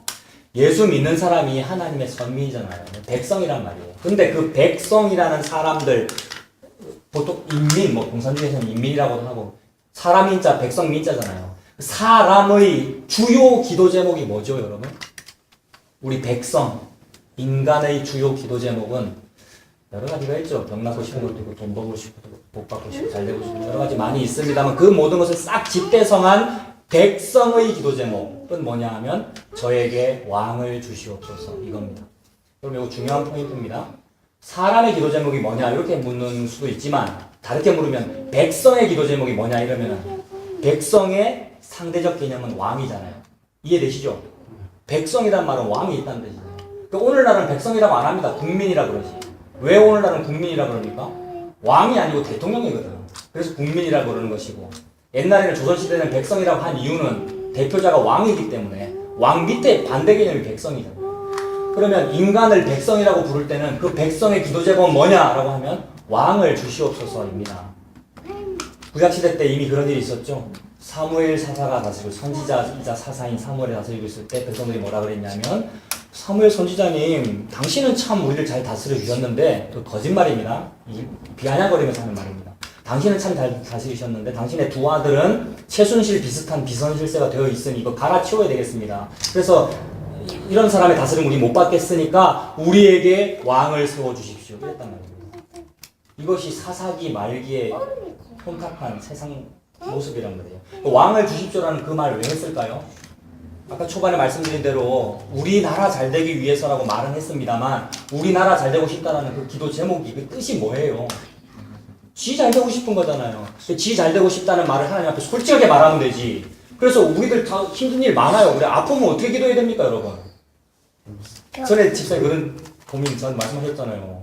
예수 믿는 사람이 하나님의 선민이잖아요. 백성이란 말이에요. 근데 그 백성이라는 사람들, 보통 인민, 뭐 공산주의에서는 인민이라고도 하고 사람 인자, 백성 민자잖아요. 사람의 주요 기도 제목이 뭐죠, 여러분? 우리 백성, 인간의 주요 기도 제목은 여러 가지가 있죠. 병 낫고 싶은 것도 있고, 돈 벌고 싶고, 복 받고 싶고, 잘 되고 싶고, 여러 가지 많이 있습니다만 그 모든 것을 싹 집대성한 백성의 기도 제목은 뭐냐 하면 저에게 왕을 주시옵소서 이겁니다. 그럼 이거 중요한 포인트입니다. 사람의 기도 제목이 뭐냐 이렇게 묻는 수도 있지만 다르게 물으면 백성의 기도 제목이 뭐냐 이러면 백성의 상대적 개념은 왕이잖아요. 이해되시죠? 백성이란 말은 왕이 있다는 뜻이잖아요. 그러니까 오늘날은 백성이라고 안 합니다. 국민이라 그러지. 왜 오늘날은 국민이라 그럽니까? 왕이 아니고 대통령이거든. 그래서 국민이라고 부르는 것이고, 옛날에는 조선시대는 백성이라고 한 이유는 대표자가 왕이기 때문에 왕 밑에 반대 개념이 백성이잖아요. 그러면 인간을 백성이라고 부를 때는 그 백성의 기도 제목은 뭐냐라고 하면 왕을 주시옵소서입니다. 구약시대 때 이미 그런 일이 있었죠. 사무엘 사사가 다스리고 선지자이자 사사인 사무엘이 다스리고 있을 때 백성들이 뭐라 그랬냐면, 사무엘 선지자님, 당신은 참 우리를 잘 다스려 주셨는데, 또 거짓말입니다. 비아냥거리면서 하는 말입니다. 당신은 참 잘 다스리셨는데 당신의 두 아들은 최순실 비슷한 비선실세가 되어 있으니 이거 갈아치워야 되겠습니다. 그래서 이런 사람의 다스림 우리 못 받겠으니까 우리에게 왕을 세워주십시오. 이랬단 말입니다. 이것이 사사기 말기에 혼탁한 세상 모습이란 말이에요. 왕을 주십시오라는 그 말을 왜 했을까요? 아까 초반에 말씀드린 대로 우리나라 잘 되기 위해서라고 말은 했습니다만, 우리나라 잘 되고 싶다라는 그 기도 제목이 그 뜻이 뭐예요? 지 잘 되고 싶은 거잖아요. 지 잘 되고 싶다는 말을 하나님 앞에 솔직하게 말하면 되지. 그래서 우리들 다 힘든 일 많아요. 우리 아프면 어떻게 기도해야 됩니까, 여러분? 전에 집사님 그런 고민 전 말씀하셨잖아요.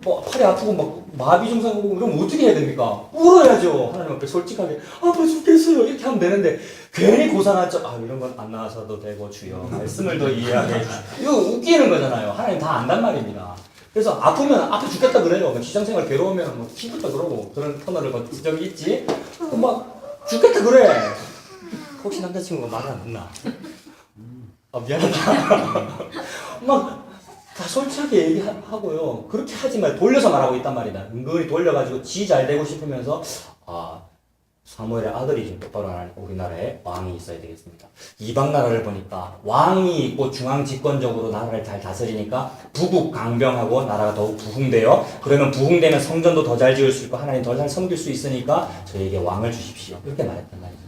뭐 팔이 아프고 막 마비 증상 오고 이러면 어떻게 해야 됩니까? 울어야죠. 하나님 앞에 솔직하게 아파 죽겠어요 이렇게 하면 되는데, 괜히 고상한 척 이런 건 안 나와서도 되고 주여 말씀을 더 이해하게 이거 웃기는 거잖아요. 하나님 다 안단 말입니다. 그래서 아프면 아파 죽겠다 그래요. 직장생활 괴로우면 뭐 힘들다 그러고 그런 터널을 거친 적이 있지. 막 죽겠다 그래. 혹시 남자친구가 말을 안 듣나? 미안하다. 막 다 솔직하게 얘기하고요. 그렇게 하지 말고 돌려서 말하고 있단 말이다. 은근히 돌려가지고 지 잘 되고 싶으면서 사무엘의 아들이 좀 똑바로 안 하니까 우리나라에 왕이 있어야 되겠습니다. 이방 나라를 보니까 왕이 있고 중앙 집권적으로 나라를 잘 다스리니까 부국 강병하고 나라가 더욱 부흥돼요. 그러면 부흥되면 성전도 더 잘 지을 수 있고 하나님 더 잘 섬길 수 있으니까 저에게 왕을 주십시오. 이렇게 말했단 말이죠.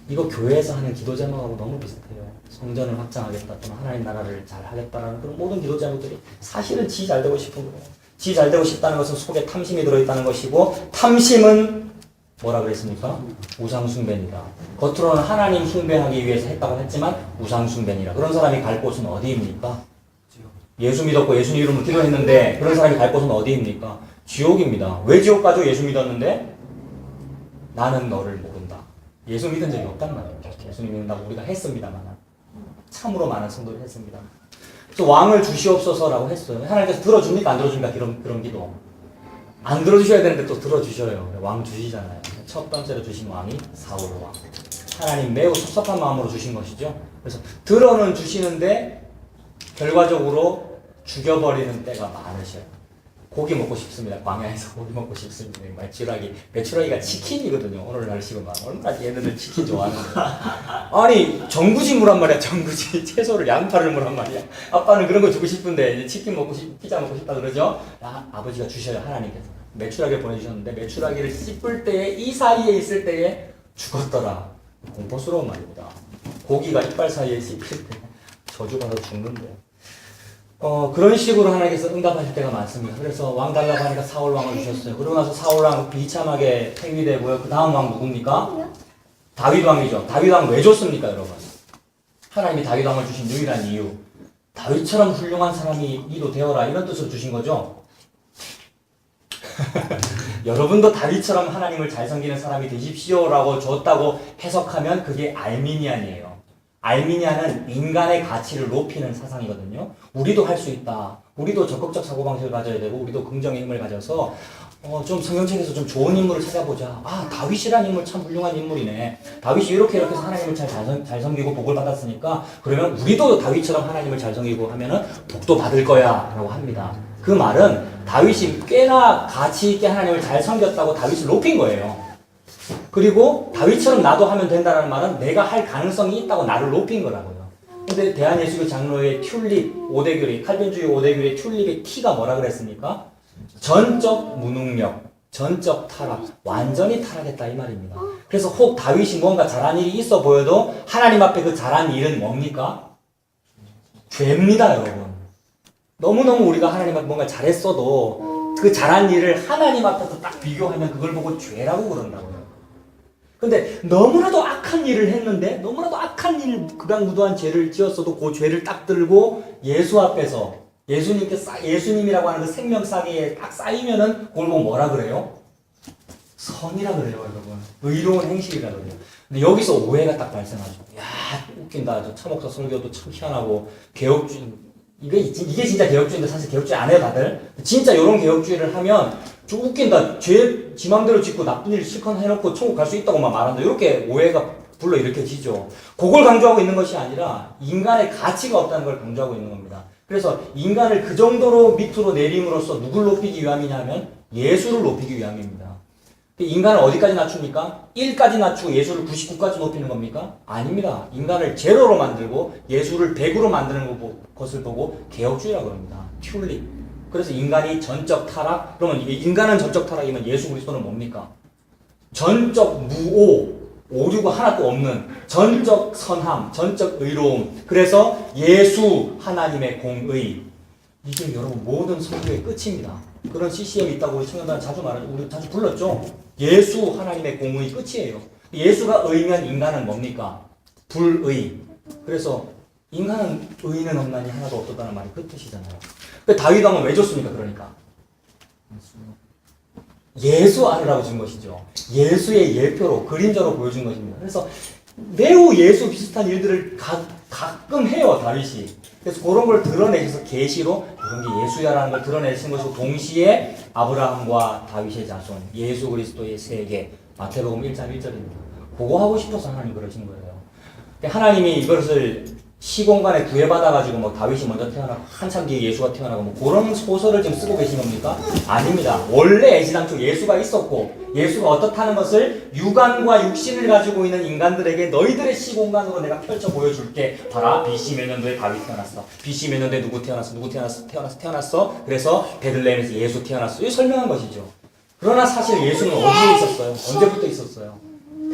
이거 교회에서 하는 기도 제목하고 너무 비슷해요. 성전을 확장하겠다 또는 하나님 나라를 잘 하겠다라는 그런 모든 기도 제목들이 사실은 지 잘 되고 싶은 거예요. 지 잘 되고 싶다는 것은 속에 탐심이 들어있다는 것이고, 탐심은 뭐라 그랬습니까? 우상숭배니라. 겉으로는 하나님 숭배하기 위해서 했다고 했지만 우상숭배니라. 그런 사람이 갈 곳은 어디입니까? 예수 믿었고 예수님 이름으로 기도했는데 그런 사람이 갈 곳은 어디입니까? 지옥입니다. 왜 지옥 가죠? 예수 믿었는데 나는 너를 모른다. 예수 믿은 적이 없단 말이에요. 예수님 믿는다고 우리가 했습니다만, 참으로 많은 성도를 했습니다. 그래서 왕을 주시옵소서라고 했어요. 하나님께서 들어줍니까? 안 들어줍니까? 그런 기도. 안 들어주셔야 되는데 또 들어주셔요. 왕 주시잖아요. 첫 번째로 주신 왕이 사울 왕. 하나님 매우 섭섭한 마음으로 주신 것이죠. 그래서 들어는 주시는데 결과적으로 죽여버리는 때가 많으셔요. 고기 먹고 싶습니다. 광야에서 고기 먹고 싶습니다. 메추라기가 치킨이거든요. 오늘 날씨가 얼마나 얘네들 치킨 좋아하는데. 아니 정구지 무란 말이야. 정구지 채소를 양파를 무란 말이야. 아빠는 그런 거 주고 싶은데 이제 치킨 먹고 피자 먹고 싶다 그러죠. 아버지가 주셔요. 하나님께서 메추라기를 보내주셨는데 메추라기를 씹을 때에 이 사이에 있을 때에 죽었더라. 공포스러운 말입니다. 고기가 이빨 사이에 씹힐 때 저주받아 죽는데. 그런 식으로 하나님께서 응답하실 때가 많습니다. 그래서 왕 달라고 하니까 사울 왕을 주셨어요. 그러고 나서 사울 왕 비참하게 팽위되고요. 그 다음 왕 누굽니까? 다윗 왕이죠. 다윗 왕 왜 줬습니까, 여러분? 하나님이 다윗 왕을 주신 유일한 이유. 다윗처럼 훌륭한 사람이 이도 되어라. 이런 뜻으로 주신 거죠. 여러분도 다윗처럼 하나님을 잘 섬기는 사람이 되십시오라고 줬다고 해석하면 그게 알미니안이에요. 알미니아는 인간의 가치를 높이는 사상이거든요. 우리도 할 수 있다. 우리도 적극적 사고방식을 가져야 되고 우리도 긍정의 힘을 가져서 좀 성경책에서 좀 좋은 인물을 찾아보자. 다윗이라는 인물 참 훌륭한 인물이네. 다윗이 이렇게 해서 하나님을 잘 섬기고 복을 받았으니까 그러면 우리도 다윗처럼 하나님을 잘 섬기고 하면은 복도 받을 거야 라고 합니다. 그 말은 다윗이 꽤나 가치 있게 하나님을 잘 섬겼다고 다윗을 높인 거예요. 그리고 다윗처럼 나도 하면 된다는 말은 내가 할 가능성이 있다고 나를 높인 거라고요. 근데 대한예수교 장로의 튤립 5대교리, 칼빈주의 5대교리 튤립의 T가 뭐라 그랬습니까? 전적 무능력, 전적 타락, 완전히 타락했다 이 말입니다. 그래서 혹 다윗이 뭔가 잘한 일이 있어 보여도 하나님 앞에 그 잘한 일은 뭡니까? 죄입니다, 여러분. 너무너무 우리가 하나님 앞에 뭔가 잘했어도 그 잘한 일을 하나님 앞에서 딱 비교하면 그걸 보고 죄라고 그런다고요. 근데 너무나도 악한 일을 했는데 너무나도 악한 일 극악무도한 죄를 지었어도 그 죄를 딱 들고 예수 앞에서 예수님이라고 하는 그 생명 싸개에 딱 쌓이면은 그걸 보고 뭐라 그래요? 선이라 그래요, 여러분. 의로운 행실이라 그래요. 근데 여기서 오해가 딱 발생하죠. 야, 웃긴다. 저 차목사 설교도 참 희한하고 개혁주의 이게 진짜 개혁주의인데 사실 개혁주의 안 해요, 다들. 진짜 이런 개혁주의를 하면 좀 웃긴다. 죄 지 맘대로 짓고 나쁜 일 실컷 해놓고 천국 갈 수 있다고만 말한다. 이렇게 오해가 불러일으켜지죠. 그걸 강조하고 있는 것이 아니라 인간의 가치가 없다는 걸 강조하고 있는 겁니다. 그래서 인간을 그 정도로 밑으로 내림으로써 누굴 높이기 위함이냐면 예수를 높이기 위함입니다. 인간을 어디까지 낮춥니까? 1까지 낮추고 예수를 99까지 높이는 겁니까? 아닙니다. 인간을 제로로 만들고 예수를 100으로 만드는 것을 보고 개혁주의라고 합니다. 튤립. 그래서 인간이 전적 타락, 그러면 인간은 전적 타락이면 예수 그리스도는 뭡니까? 전적 무오, 오류가 하나도 없는 전적 선함, 전적 의로움. 그래서 예수 하나님의 공의. 이게 여러분 모든 선교의 끝입니다. 그런 CCM이 있다고 우리 청년단 자주 말하죠. 우리 자주 불렀죠. 예수 하나님의 공의 끝이에요. 예수가 의면 인간은 뭡니까? 불의. 그래서 인간은 의는 없나니 하나도 없었다는 말이 그 뜻이잖아요. 다윗 왕은 왜 줬습니까? 그러니까 예수 안으라고 준 것이죠. 예수의 예표로 그림자로 보여준 것입니다. 그래서 매우 예수 비슷한 일들을 가끔 해요, 다윗이. 그래서 그런 걸 드러내셔서 계시로 이런 게 예수야라는 걸 드러내신 것이고, 동시에 아브라함과 다윗의 자손, 예수 그리스도의 세계, 마태복음 1장 1절입니다. 그거 하고 싶어서 하나님 그러신 거예요. 하나님이 이것을 시공간에 구애받아가지고 뭐 다윗이 먼저 태어나고 한참 뒤에 예수가 태어나고 뭐 그런 소설을 지금 쓰고 계신 겁니까? 아닙니다. 원래 애시당초 예수가 있었고 예수가 어떻다는 것을 육안과 육신을 가지고 있는 인간들에게 너희들의 시공간으로 내가 펼쳐 보여줄게. 봐라, BC 몇 년도에 다윗 태어났어. BC 몇 년도에 누구 태어났어. 그래서 베들레헴에서 예수 태어났어. 이 설명한 것이죠. 그러나 사실 예수는 어디에 있었어요? 언제부터 있었어요?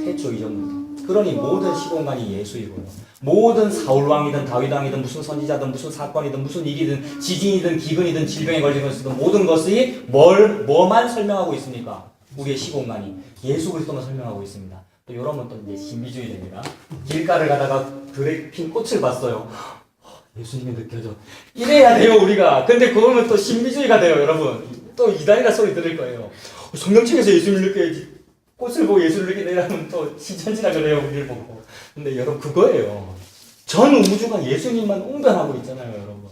태초 이전부터. 그러니 모든 시공간이 예수이고요. 모든 사울왕이든 다윗왕이든 무슨 선지자든 무슨 사건이든 무슨 일이든 지진이든 기근이든 질병에 걸린 것이든 모든 것이 뭐만 설명하고 있습니까? 우리의 시공간이 예수 그리스도만 설명하고 있습니다. 또 이러면 또 이제 신비주의입니다. 길가를 가다가 들에 핀 꽃을 봤어요. 예수님이 느껴져. 이래야 돼요, 우리가. 근데 그러면 또 신비주의가 돼요, 여러분. 또 이단이라 소리 들을 거예요. 성경책에서 예수님을 느껴야지. 꽃을 보고 예수를 느끼려면 또 신천지라 그래요, 우리를 보고. 근데 여러분, 그거예요. 전 우주가 예수님만 웅변하고 있잖아요, 여러분.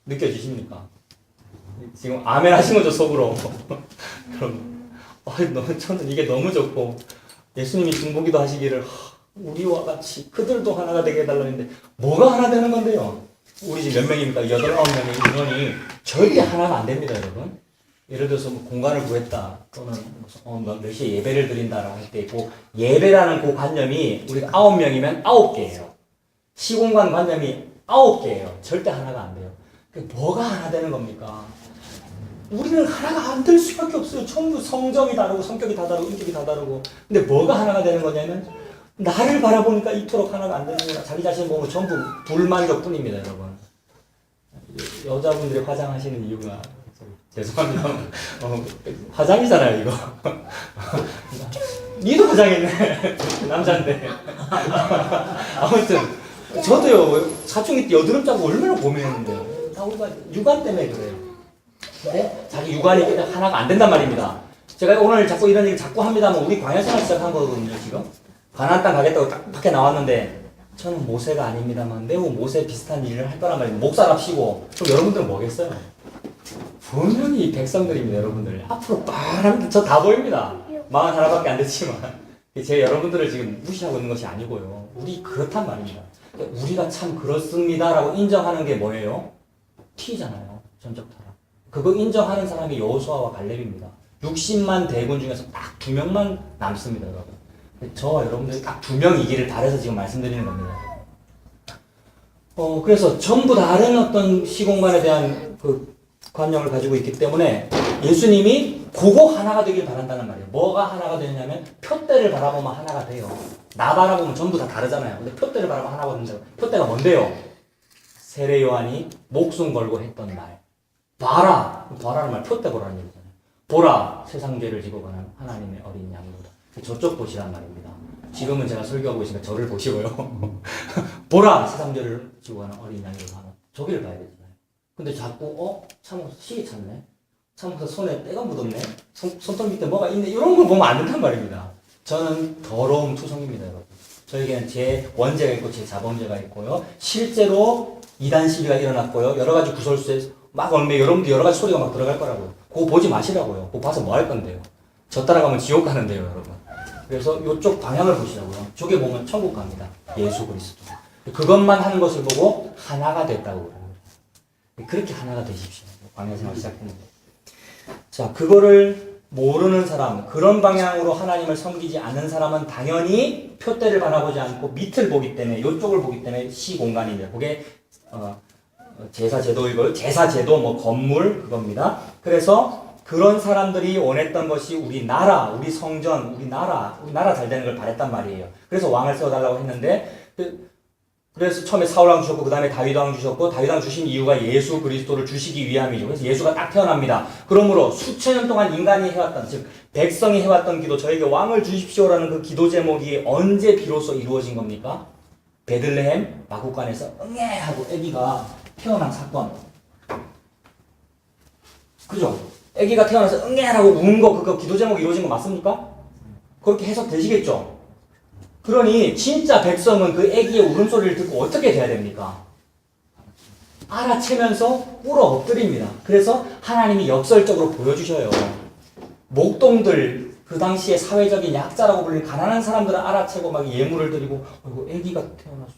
느껴지십니까? 지금 아멘 하신 거죠, 속으로. 여러분, 저는 이게 너무 좋고, 예수님이 중보기도 하시기를, 우리와 같이 그들도 하나가 되게 해달라는데, 뭐가 하나 되는 건데요? 우리 지금 몇 명입니까? 8, 9명의 인원이 절대 하나가 안 됩니다, 여러분. 예를 들어서 뭐 공간을 구했다 또는 몇 시에 예배를 드린다라고 할 때 그 예배라는 그 관념이 우리가 9명이면 9개예요. 시공간 관념이 9개예요. 절대 하나가 안 돼요. 뭐가 하나 되는 겁니까? 우리는 하나가 안 될 수밖에 없어요. 전부 성정이 다르고 성격이 다 다르고 인격이 다 다르고. 근데 뭐가 하나가 되는 거냐면 나를 바라보니까 이토록 하나가 안 되는 거야. 자기 자신 보면 전부 불만족뿐입니다, 여러분. 여자분들이 화장하시는 이유가 죄송합니다. 화장이잖아요, 이거. 니도 화장했네. 남자인데. 아무튼, 저도요, 사춘기 때 여드름 짜고 얼마나 고민했는데요. 다 우리가 육안 때문에 그래요. 근데 자기 육안이 하나가 안 된단 말입니다. 제가 오늘 자꾸 이런 얘기 자꾸 합니다만, 우리 광야생활 시작한 거거든요, 지금. 가나안 땅 가겠다고 딱 밖에 나왔는데, 저는 모세가 아닙니다만, 매우 모세 비슷한 일을 할 거란 말입니다. 목사랍시고. 그럼 여러분들은 뭐겠어요? 분명히 백성들입니다, 여러분들. 앞으로 빠릅니다. 저 다 보입니다. 41밖에 안 됐지만. 제가 여러분들을 지금 무시하고 있는 것이 아니고요. 우리 그렇단 말입니다. 우리가 참 그렇습니다라고 인정하는 게 뭐예요? T잖아요. 전적 타락. 그거 인정하는 사람이 여호수아와 갈렙입니다. 60만 대군 중에서 딱 2명만 남습니다, 여러분. 저와 여러분들이 딱 2명이기를 바라서 지금 말씀드리는 겁니다. 그래서 전부 다른 어떤 시공간에 대한 그 관념을 가지고 있기 때문에 예수님이 그거 하나가 되길 바란다는 말이에요. 뭐가 하나가 되냐면 표대를 바라보면 하나가 돼요. 나 바라보면 전부 다 다르잖아요. 근데 표대를 바라보면 하나가 된다고. 표대가 뭔데요? 세례 요한이 목숨 걸고 했던 말. 봐라는 말 표대 보라는 얘기잖아요. 보라, 세상 죄를 지고 가는 하나님의 어린 양이로다. 저쪽 보시란 말입니다. 지금은 제가 설교하고 있으니까 저를 보시고요. 보라, 세상 죄를 지고 가는 어린 양이로다. 저기를 봐야 되잖아요. 근데 자꾸 참 시기 찾네. 참 손에 때가 묻었네. 손톱 밑에 뭐가 있네. 이런 걸 보면 안 된단 말입니다. 저는 더러움 투성입니다, 여러분. 저에게는 제 원죄가 있고 제 자범죄가 있고요. 실제로 이단 시비가 일어났고요. 여러 가지 구설수에 막 얼매 여러분도 여러 가지 소리가 막 들어갈 거라고요. 그거 보지 마시라고요. 그거 봐서 뭐 할 건데요. 저 따라가면 지옥 가는데요, 여러분. 그래서 이쪽 방향을 보시라고요. 저게 보면 천국 갑니다. 예수 그리스도. 그것만 하는 것을 보고 하나가 됐다고 그래요. 그렇게 하나가 되십시오. 광야생활 시작했는데. 자, 그거를 모르는 사람, 그런 방향으로 하나님을 섬기지 않는 사람은 당연히 표대를 바라보지 않고 밑을 보기 때문에, 이쪽을 보기 때문에 시공간인데, 그게 제사제도이고요. 제사제도, 뭐 건물 그겁니다. 그래서 그런 사람들이 원했던 것이 우리 나라, 우리 성전, 우리 나라 잘 되는 걸 바랬단 말이에요. 그래서 왕을 세워달라고 했는데, 그래서 처음에 사울왕 주셨고 그 다음에 다윗왕 주셨고 다윗왕 주신 이유가 예수 그리스도를 주시기 위함이죠. 그래서 예수가 딱 태어납니다. 그러므로 수천 년 동안 인간이 해왔던, 즉 백성이 해왔던 기도, 저에게 왕을 주십시오라는 그 기도 제목이 언제 비로소 이루어진 겁니까? 베들레헴 마구간에서 응애 하고 아기가 태어난 사건. 그죠? 아기가 태어나서 응애라고 운 거, 그거 기도 제목이 이루어진 거 맞습니까? 그렇게 해석되시겠죠? 그러니 진짜 백성은 그 아기의 울음소리를 듣고 어떻게 돼야 됩니까? 알아채면서 꿇어 엎드립니다. 그래서 하나님이 역설적으로 보여주셔요. 목동들, 그 당시에 사회적인 약자라고 불리는 가난한 사람들은 알아채고 막 예물을 드리고 아기가 태어났어.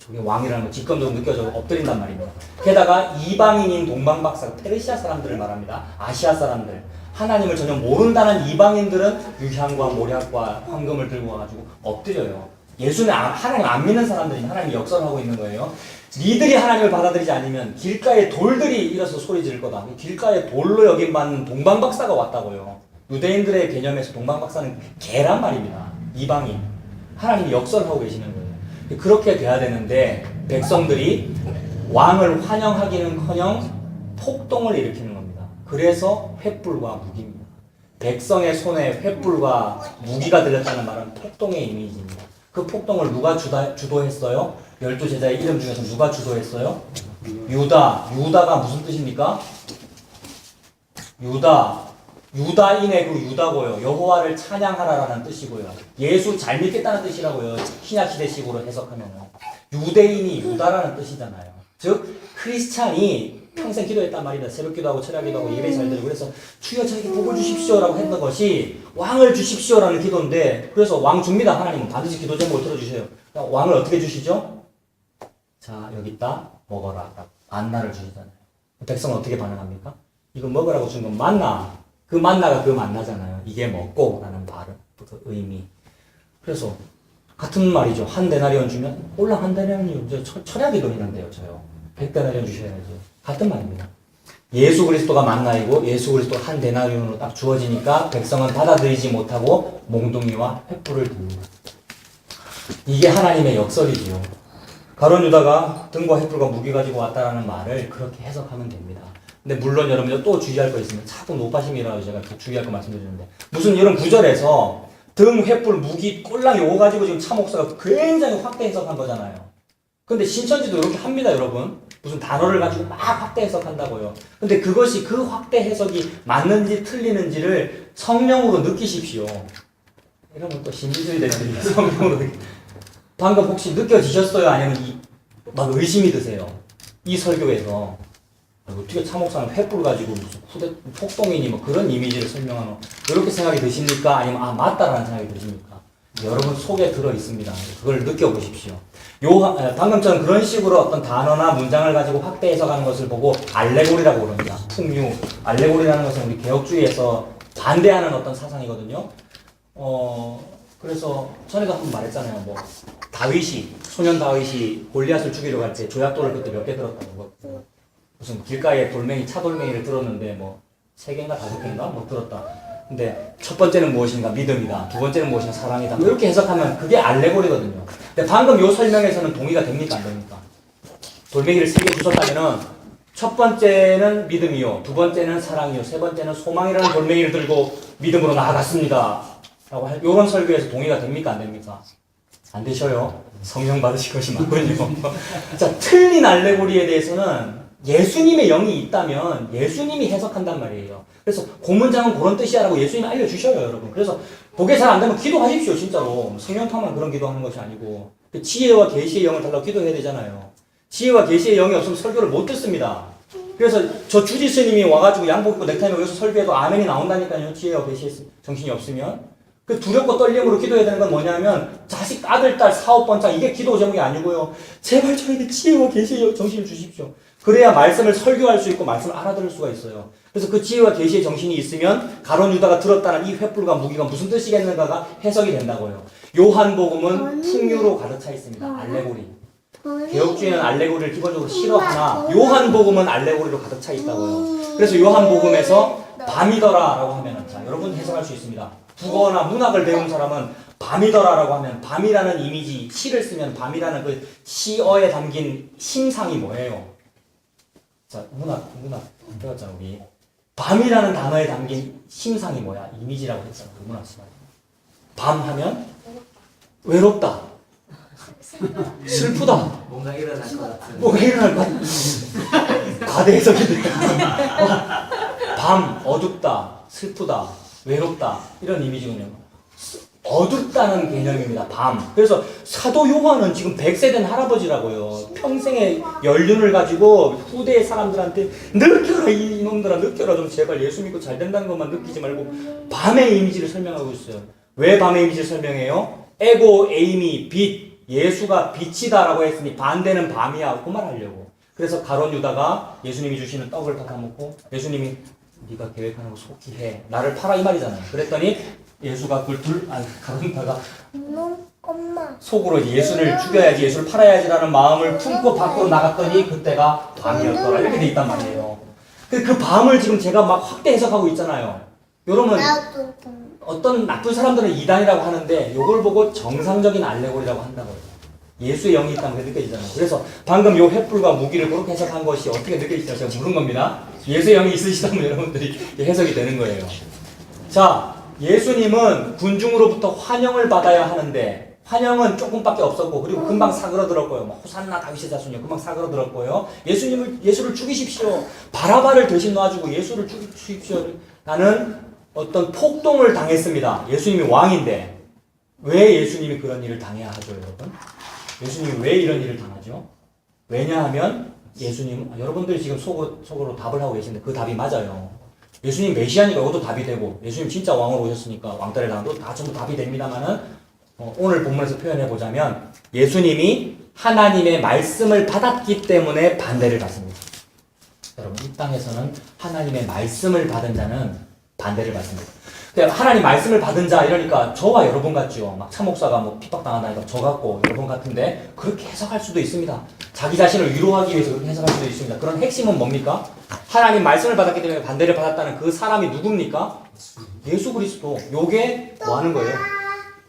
저게 왕이라는 거 직감적으로 느껴져 엎드린단 말입니다. 게다가 이방인인 동방박사, 페르시아 사람들을 말합니다. 아시아 사람들. 하나님을 전혀 모른다는 이방인들은 유향과 모략과 황금을 들고 와가지고 엎드려요. 예수는 하나님 안 믿는 사람들이 하나님이 역설하고 있는 거예요. 니들이 하나님을 받아들이지 않으면 길가에 돌들이 일어서 소리 지를 거다. 길가에 돌로 여김받는 동방박사가 왔다고요. 유대인들의 개념에서 동방박사는 개란 말입니다. 이방인. 하나님이 역설하고 계시는 거예요. 그렇게 돼야 되는데 백성들이 왕을 환영하기는커녕 폭동을 일으키는 겁니다. 그래서 횃불과 무기입니다. 백성의 손에 횃불과 무기가 들렸다는 말은 폭동의 이미지입니다. 그 폭동을 누가 주도했어요? 12제자의 이름 중에서 누가 주도했어요? 유다. 유다가 무슨 뜻입니까? 유다인의 그 유다고요. 여호와를 찬양하라라는 뜻이고요. 예수 잘 믿겠다는 뜻이라고요. 신약시대식으로 해석하면요. 유대인이 유다라는 뜻이잖아요. 즉 크리스찬이 평생 기도했단 말이다. 새벽 기도하고 철야 기도하고 예배 잘 드리고 그래서 주여 저에게 복을 주십시오라고 했던 것이 왕을 주십시오라는 기도인데 그래서 왕 줍니다. 하나님은 반드시 기도 제목을 들어주세요. 왕을 어떻게 주시죠? 자 여기 있다 먹어라. 만나를 주시잖아요. 백성은 어떻게 반응합니까? 이거 먹으라고 준 건 만나. 그 만나가 그 만나잖아요. 이게 먹고 라는 발음, 그 의미. 그래서 같은 말이죠. 한 데나리온 주면 홀랑 한 데나리온 철야 기도했는데요. 저요. 100데나리온 주셔야죠. 같은 말입니다. 예수 그리스도가 만나이고 예수 그리스도가 한 데나리온으로 딱 주어지니까 백성은 받아들이지 못하고 몽둥이와 횃불을 듭니다. 이게 하나님의 역설이지요. 가룟 유다가 등과 횃불과 무기 가지고 왔다라는 말을 그렇게 해석하면 됩니다. 근데 물론 여러분들 또 주의할 거 있으면 자꾸 노파심이 일어나서 제가 주의할 거 말씀드리는데 무슨 이런 구절에서 등, 횃불, 무기, 꼴랑 요거 가지고 지금 차 목사가 굉장히 확대 해석한 거잖아요. 근데 신천지도 이렇게 합니다, 여러분. 무슨 단어를 가지고 막 확대 해석한다고요. 근데 그것이 그 확대 해석이 맞는지 틀리는지를 성령으로 느끼십시오. 이러면 또 신비주의 되는 성령으로 방금 혹시 느껴지셨어요? 아니면 막 의심이 드세요? 이 설교에서 어떻게 차목사는 횃불 가지고 무슨 폭동이니 뭐 그런 이미지를 설명하노? 이렇게 생각이 드십니까? 아니면 맞다라는 생각이 드십니까? 여러분 속에 들어 있습니다. 그걸 느껴보십시오. 방금 전 그런 식으로 어떤 단어나 문장을 가지고 확대 해석하는 것을 보고 알레고리라고 그럽니다. 풍류. 알레고리라는 것은 우리 개혁주의에서 반대하는 어떤 사상이거든요. 그래서 전에도 한번 말했잖아요. 뭐 소년 다윗이 골리앗을 죽이러 갈 때 조약돌을 그때 몇 개 들었다는 거. 무슨 길가에 차돌멩이를 들었는데 뭐 3개인가 5개인가 뭐 들었다. 근데 첫 번째는 무엇인가? 믿음이다. 두 번째는 무엇인가? 사랑이다. 뭐 이렇게 해석하면 그게 알레고리거든요. 근데 방금 요 설명에서는 동의가 됩니까? 안 됩니까? 돌멩이를 3개 주셨다면은 첫 번째는 믿음이요. 두 번째는 사랑이요. 세 번째는 소망이라는 돌멩이를 들고 믿음으로 나아갔습니다. 라고 요런 설교에서 동의가 됩니까? 안 됩니까? 안 되셔요. 성령 받으실 것이 많군요. 자, 틀린 알레고리에 대해서는 예수님의 영이 있다면 예수님이 해석한단 말이에요. 그래서 고문장은 그런 뜻이야라고 예수님이 알려주셔요, 여러분. 그래서 그게 잘 안 되면 기도하십시오, 진짜로. 성령통만 그런 기도하는 것이 아니고. 지혜와 계시의 영을 달라고 기도해야 되잖아요. 지혜와 계시의 영이 없으면 설교를 못 듣습니다. 그래서 저 주지 스님이 와가지고 양복 입고 넥타이 여기서 설교해도 아멘이 나온다니까요. 지혜와 계시의 정신이 없으면. 그 두렵고 떨림으로 기도해야 되는 건 뭐냐면 자식, 아들, 딸, 사업 번창 이게 기도 제목이 아니고요. 제발 저에게 지혜와 계시의 정신을 주십시오. 그래야 말씀을 설교할 수 있고 말씀을 알아들을 수가 있어요. 그래서 그 지혜와 계시의 정신이 있으면 가론 유다가 들었다는 이 횃불과 무기가 무슨 뜻이겠는가가 해석이 된다고요. 요한복음은 풍류로 가득 차 있습니다. 알레고리. 개혁주의는 알레고리를 기본적으로 싫어하나 요한복음은 알레고리로 가득 차 있다고요. 그래서 요한복음에서 밤이더라라고 하면 자 여러분 해석할 수 있습니다. 국어나 문학을 배운 사람은 밤이더라라고 하면 밤이라는 이미지 시를 쓰면 밤이라는 그 시어에 담긴 심상이 뭐예요? 자 문학 배웠잖아 우리. 밤이라는 단어에 담긴 심상이 뭐야? 이미지라고 했잖아 그 문학 시간. 밤 하면 외롭다. 슬프다. 뭔가 일어날 것 같은. 뭐가 일어날 것 같은. 과대 해석이 돼. 밤, 어둡다, 슬프다, 외롭다. 이런 이미지군요. 어둡다는 개념입니다. 밤. 그래서 사도 요한은 지금 100세 된 할아버지라고요. 평생의 연륜을 가지고 후대의 사람들한테 느껴라 이놈들아 느껴라 좀 제발 예수 믿고 잘 된다는 것만 느끼지 말고 밤의 이미지를 설명하고 있어요. 왜 밤의 이미지를 설명해요? 에고, 에이미, 빛. 예수가 빛이다라고 했으니 반대는 밤이야. 그 말 하려고. 그래서 가론 유다가 예수님이 주시는 떡을 다 먹고 예수님이 네가 계획하는 거 속히 해. 나를 팔아 이 말이잖아요. 그랬더니 예수가 그걸 가론 유다가 속으로 예수를 죽여야지 예수를 팔아야지라는 마음을 품고 밖으로 나갔더니 그때가 밤이었더라. 이렇게 돼 있단 말이에요. 그 밤을 지금 제가 막 확대 해석하고 있잖아요. 여러분 어떤 나쁜 사람들은 이단이라고 하는데 이걸 보고 정상적인 알레고리라고 한다고요. 예수의 영이 있다는 게 느껴지잖아요. 그래서 방금 요 횃불과 무기를 그렇게 해석한 것이 어떻게 느껴지죠? 제가 물은 겁니다. 예수의 영이 있으시다면 여러분들이 해석이 되는 거예요. 자, 예수님은 군중으로부터 환영을 받아야 하는데 환영은 조금밖에 없었고 그리고 금방 사그러들었고요. 뭐 호산나 다윗의 자손이요. 금방 사그러들었고요. 예수를 죽이십시오. 바라바를 대신 놔주고 예수를 죽이십시오. 나는 어떤 폭동을 당했습니다. 예수님이 왕인데 왜 예수님이 그런 일을 당해야 하죠, 여러분? 예수님이 왜 이런 일을 당하죠? 왜냐하면 예수님 여러분들이 지금 속으로 답을 하고 계신데 그 답이 맞아요. 예수님 메시아니까 이것도 답이 되고 예수님 진짜 왕으로 오셨으니까 왕따를 당도 다 전부 답이 됩니다만은 오늘 본문에서 표현해 보자면 예수님이 하나님의 말씀을 받았기 때문에 반대를 받습니다. 여러분 이 땅에서는 하나님의 말씀을 받은 자는 반대를 받습니다. 하나님 말씀을 받은 자 이러니까 저와 여러분 같죠. 막 차목사가 뭐 핍박당한다니까 저 같고 여러분 같은데 그렇게 해석할 수도 있습니다. 자기 자신을 위로하기 위해서 그렇게 해석할 수도 있습니다. 그런 핵심은 뭡니까? 하나님 말씀을 받았기 때문에 반대를 받았다는 그 사람이 누굽니까? 예수 그리스도. 요게 뭐 하는 거예요?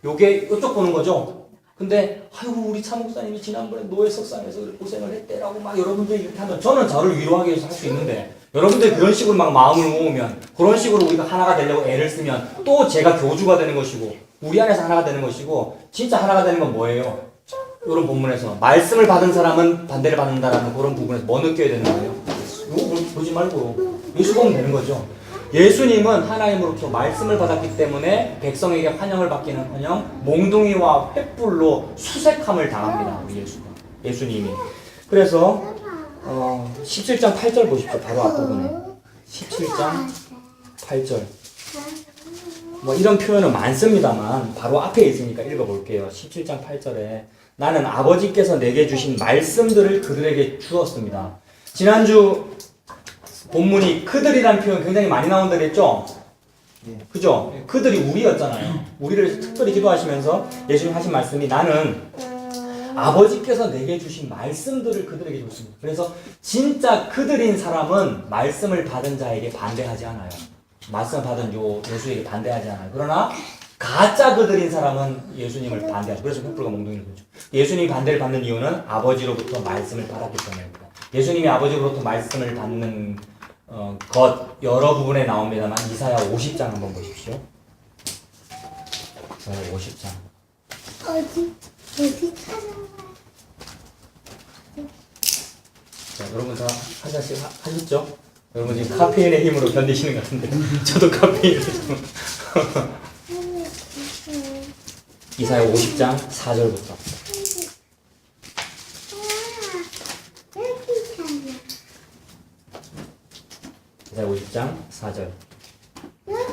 요게 이쪽 보는 거죠. 근데 아이고 우리 차목사님이 지난번에 노예 석상에서 고생을 했대라고 막 여러분들이 이렇게 하면 저는 저를 위로하기 위해서 할 수 있는데 여러분들이 그런 식으로 막 마음을 모으면 그런 식으로 우리가 하나가 되려고 애를 쓰면 또 제가 교주가 되는 것이고 우리 안에서 하나가 되는 것이고 진짜 하나가 되는 건 뭐예요? 이런 본문에서 말씀을 받은 사람은 반대를 받는다라는 그런 부분에서 뭐 느껴야 되는 거예요? 이거 보지 말고 예수 보면 되는 거죠. 예수님은 하나님으로부터 말씀을 받았기 때문에 백성에게 환영을 받기는커녕 몽둥이와 횃불로 수색함을 당합니다. 우리 예수님이. 그래서 17장 8절 보십시오. 바로 앞부분에 17장 8절 뭐 이런 표현은 많습니다만 바로 앞에 있으니까 읽어볼게요. 17장 8절에 나는 아버지께서 내게 주신 말씀들을 그들에게 주었습니다. 지난주 본문이 그들이라는 표현 굉장히 많이 나온다 그랬죠? 그죠? 그들이 우리였잖아요. 우리를 특별히 기도하시면서 예수님 하신 말씀이 나는 아버지께서 내게 주신 말씀들을 그들에게 줬습니다. 그래서 진짜 그들인 사람은 말씀을 받은 자에게 반대하지 않아요. 말씀을 받은 예수에게 반대하지 않아요. 그러나 가짜 그들인 사람은 예수님을 반대하죠. 그래서 횃불과 몽둥이를 들죠. 예수님이 반대를 받는 이유는 아버지로부터 말씀을 받았기 때문입니다. 예수님이 아버지로부터 말씀을 받는 것 여러 부분에 나옵니다만 이사야 50장 한번 보십시오. 이사야 50장. 어디 찾아봐요? 자, 여러분 다 하나씩 하셨죠? 여러분 지금 카페인의 힘으로 견디시는 것 같은데 저도 카페인을 좀 이사야 50장 4절부터 이사야 50장 4절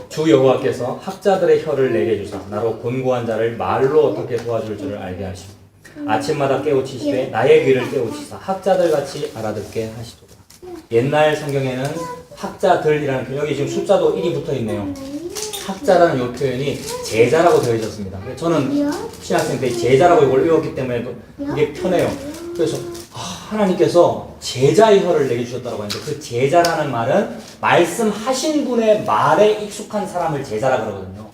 주 여호와께서 학자들의 혀를 내게 주사 나로 곤고한 자를 말로 어떻게 도와줄 줄을 알게 하시고 아침마다 깨우치시되 나의 귀를 깨우치사 학자들 같이 알아듣게 하시도다. 옛날 성경에는 학자들이라는 표현, 여기 지금 숫자도 1이 붙어 있네요. 학자라는 이 표현이 제자라고 되어 있었습니다. 저는 신학생 때 제자라고 이걸 외웠기 때문에 이게 편해요. 그래서 하나님께서 제자의 혀를 내게 주셨다고 하는데 그 제자라는 말은 말씀하신 분의 말에 익숙한 사람을 제자라 그러거든요.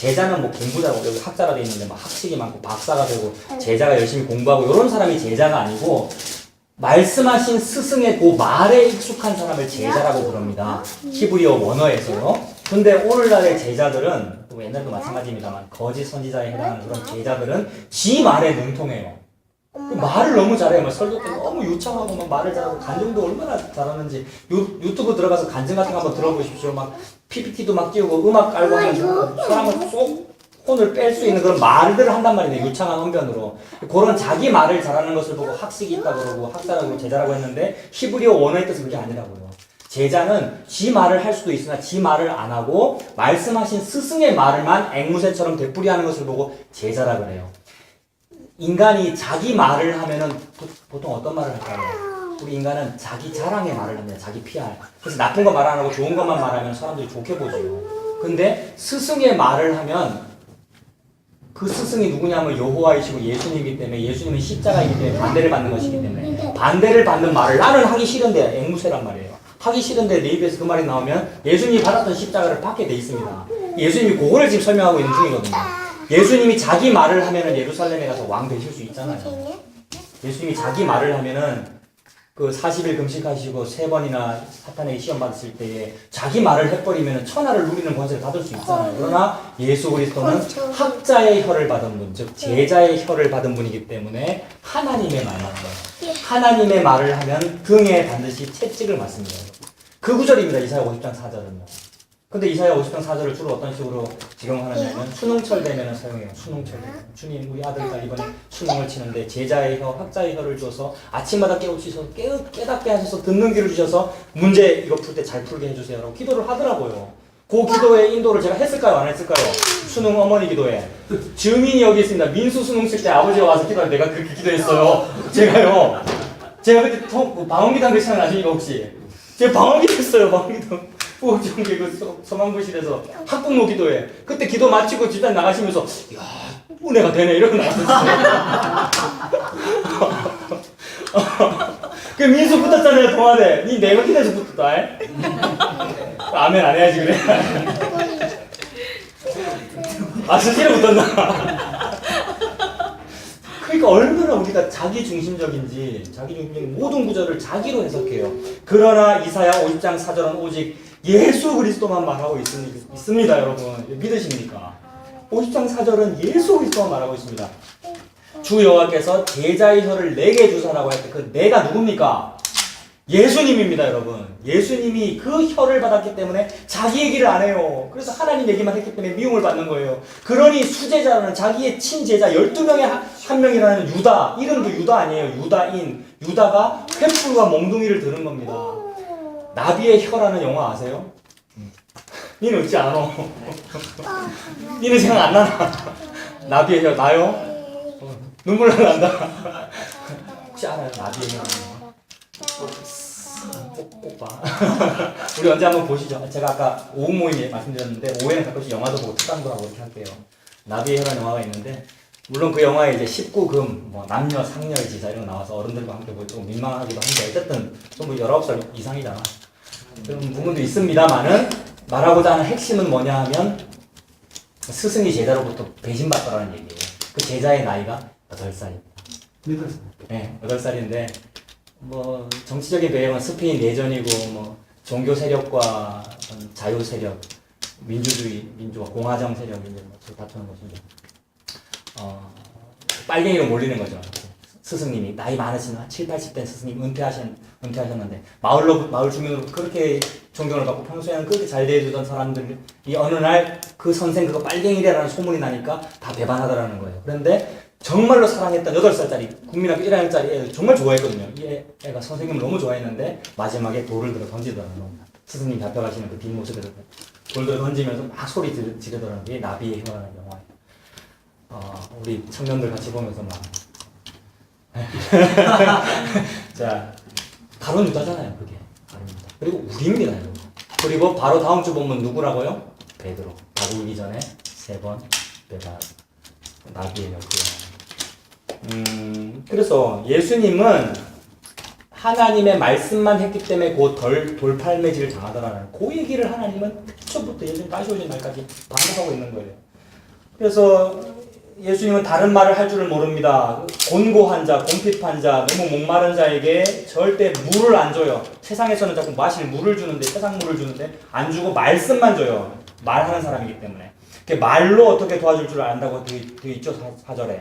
제자는 뭐 공부자고 여기 학자라 돼 있는데 막 학식이 많고 박사가 되고 제자가 열심히 공부하고 이런 사람이 제자가 아니고 말씀하신 스승의 그 말에 익숙한 사람을 제자라고 부릅니다. 히브리어 원어에서요. 근데 오늘날의 제자들은 또 옛날도 마찬가지입니다만 거짓 선지자에 해당하는 그런 제자들은 지 말에 능통해요. 그 말을 너무 잘해요. 막 설교 때 너무 유창하고 막 말을 잘하고 간증도 얼마나 잘하는지 유튜브 들어가서 간증 같은 거 한번 들어보십시오. 막 PPT도 막 띄우고 음악 깔고 하면서 사람을 쏙 혼을 뺄 수 있는 그런 말들을 한단 말이에요. 유창한 언변으로. 그런 자기 말을 잘하는 것을 보고 학식이 있다고 그러고 학자라고 제자라고 했는데 히브리어 원어의 뜻은 그게 아니라고요. 제자는 지 말을 할 수도 있으나 지 말을 안 하고 말씀하신 스승의 말을만 앵무새처럼 되풀이하는 것을 보고 제자라 그래요. 인간이 자기 말을 하면은 보통 어떤 말을 할까요? 우리 인간은 자기 자랑의 말을 합니다. 자기 PR. 그래서 나쁜 거 말 안 하고 좋은 것만 말하면 사람들이 좋게 보죠. 근데 스승의 말을 하면 그 스승이 누구냐면 여호와이시고 예수님이기 때문에 예수님은 십자가이기 때문에 반대를 받는 것이기 때문에 반대를 받는 말을 나는 하기 싫은데 앵무새란 말이에요. 하기 싫은데 내 입에서 그 말이 나오면 예수님이 받았던 십자가를 받게 돼 있습니다. 예수님이 그거를 지금 설명하고 있는 중이거든요. 예수님이 자기 말을 하면은 예루살렘에 가서 왕 되실 수 있잖아요. 예수님이 자기 말을 하면은 그 40일 금식하시고 3번이나 사탄에게 시험 받았을 때에 자기 말을 해버리면은 천하를 누리는 권세를 받을 수 있잖아요. 그러나 예수 그리스도는 학자의 혀를 받은 분, 즉 제자의 혀를 받은 분이기 때문에 하나님의 말을 합니다. 하나님의 말을 하면 등에 반드시 채찍을 맞습니다. 그 구절입니다. 이사야 50장 4절은요. 근데 이사야 50장 4절을 주로 어떤 식으로 지금하느냐면 수능철 되면 사용해요. 수능철 되면. 주님 우리 아들딸 이번에 수능을 치는데 제자의 혀, 학자의 혀를 주셔서 아침마다 깨우치셔서 깨닫게 하셔서 듣는 귀를 주셔서 문제 이거 풀 때 잘 풀게 해주세요 라고 기도를 하더라고요. 그 기도의 인도를 제가 했을까요? 안 했을까요? 수능 어머니 기도에. 증인이 여기 있습니다. 민수 수능 칠 때 아버지가 와서 기도할 때 내가 그렇게 기도했어요. 제가 그때 방언기도 그 시간 나중에 혹시 제가 방언기도 했어요. 방언기도. 부정기 그 서망부실에서 학부모 기도회 그때 기도 마치고 집단 나가시면서 야 은혜가 되네 이러고 나왔어요. 그 민수 붙었잖아요 동안에. 니 내가 기도해서 붙었다. 아멘 안 해야지 그래. 아 스스로 붙었나. 그러니까 얼마나 우리가 자기중심적인 모든 구절을 자기로 해석해요. 그러나 이사야 50장 4절은 오직 예수 그리스도만 말하고 있습니다 여러분. 믿으십니까? 50장 4절은 예수 그리스도만 말하고 있습니다. 주 여호와께서 제자의 혀를 내게 주사라고 할 때 그 내가 누굽니까? 예수님입니다 여러분. 예수님이 그 혀를 받았기 때문에 자기 얘기를 안 해요. 그래서 하나님 얘기만 했기 때문에 미움을 받는 거예요. 그러니 수제자라는 자기의 친제자 12명의 한 명이라는 유다, 이름도 유다 아니에요. 유다인, 유다가 횃불과 몽둥이를 드는 겁니다. 나비의 혀라는 영화 아세요? 니는 웃지 않아. 니는 생각 안 나나? 나비의 혀 나요? 눈물 난다. 혹시 알아요? 나비의 혀? 꼭 봐. 우리 언제 한번 보시죠. 제가 아까 오후 모임에 말씀드렸는데 오후에는 가끔씩 영화도 보고 특강도 하고 이렇게 할게요. 나비의 혀라는 영화가 있는데 물론 그 영화에 이제 19금, 뭐 남녀, 상렬, 지사 이런 거 나와서 어른들과 함께 보고 좀 민망하기도 한데 어쨌든 전부 19살 이상이잖아. 그런 부분도 있습니다만은 말하고자 하는 핵심은 뭐냐 하면 스승이 제자로부터 배신받더라는 얘기예요. 그 제자의 나이가 8살입니다. 네, 8살인데 뭐 정치적인 배경은 스페인 내전이고 뭐 종교 세력과 자유 세력, 민주와 공화정 세력이 이제 다투는 것이죠. 빨갱이로 몰리는 거죠. 스승님이 나이 많으신 7, 80대 스승님 은퇴하셨는데 마을 주민으로 그렇게 존경을 받고 평소에는 그렇게 잘 대해주던 사람들이 어느 날 그 선생 그거 빨갱이래라는 소문이 나니까 다 배반하더라는 거예요. 그런데 정말로 사랑했던 8살짜리 국민학교 1학년짜리 애를 정말 좋아했거든요. 이 애가 선생님을 너무 좋아했는데 마지막에 돌을 들어 던지더라는 겁니다. 스승님 잡혀가시는 그 뒷모습에서 돌 들어 던지면서 막 소리 지르더라는 게 나비의 혀라는 영화예요. 우리 청년들 같이 보면서 막 자, 가론 유다잖아요, 그게. 가론유다. 그리고 우리입니다, 여러분. 그리고 바로 다음 주 본문 누구라고요? 베드로. 밥 울기 전에 3번 배반. 나비의 혀고요. 그래서 예수님은 하나님의 말씀만 했기 때문에 곧 돌팔매질을 당하더라는 그 얘기를 하나님은 처음부터 예수님 다시 오신 날까지 반복하고 있는 거예요. 그래서 예수님은 다른 말을 할 줄을 모릅니다. 곤고한 자, 곰핍한 자, 너무 목마른 자에게 절대 물을 안 줘요. 세상에서는 자꾸 마실 물을 주는데, 세상 물을 주는데 안 주고 말씀만 줘요. 말하는 사람이기 때문에. 말로 어떻게 도와줄 줄 안다고 되어 있죠, 4절에.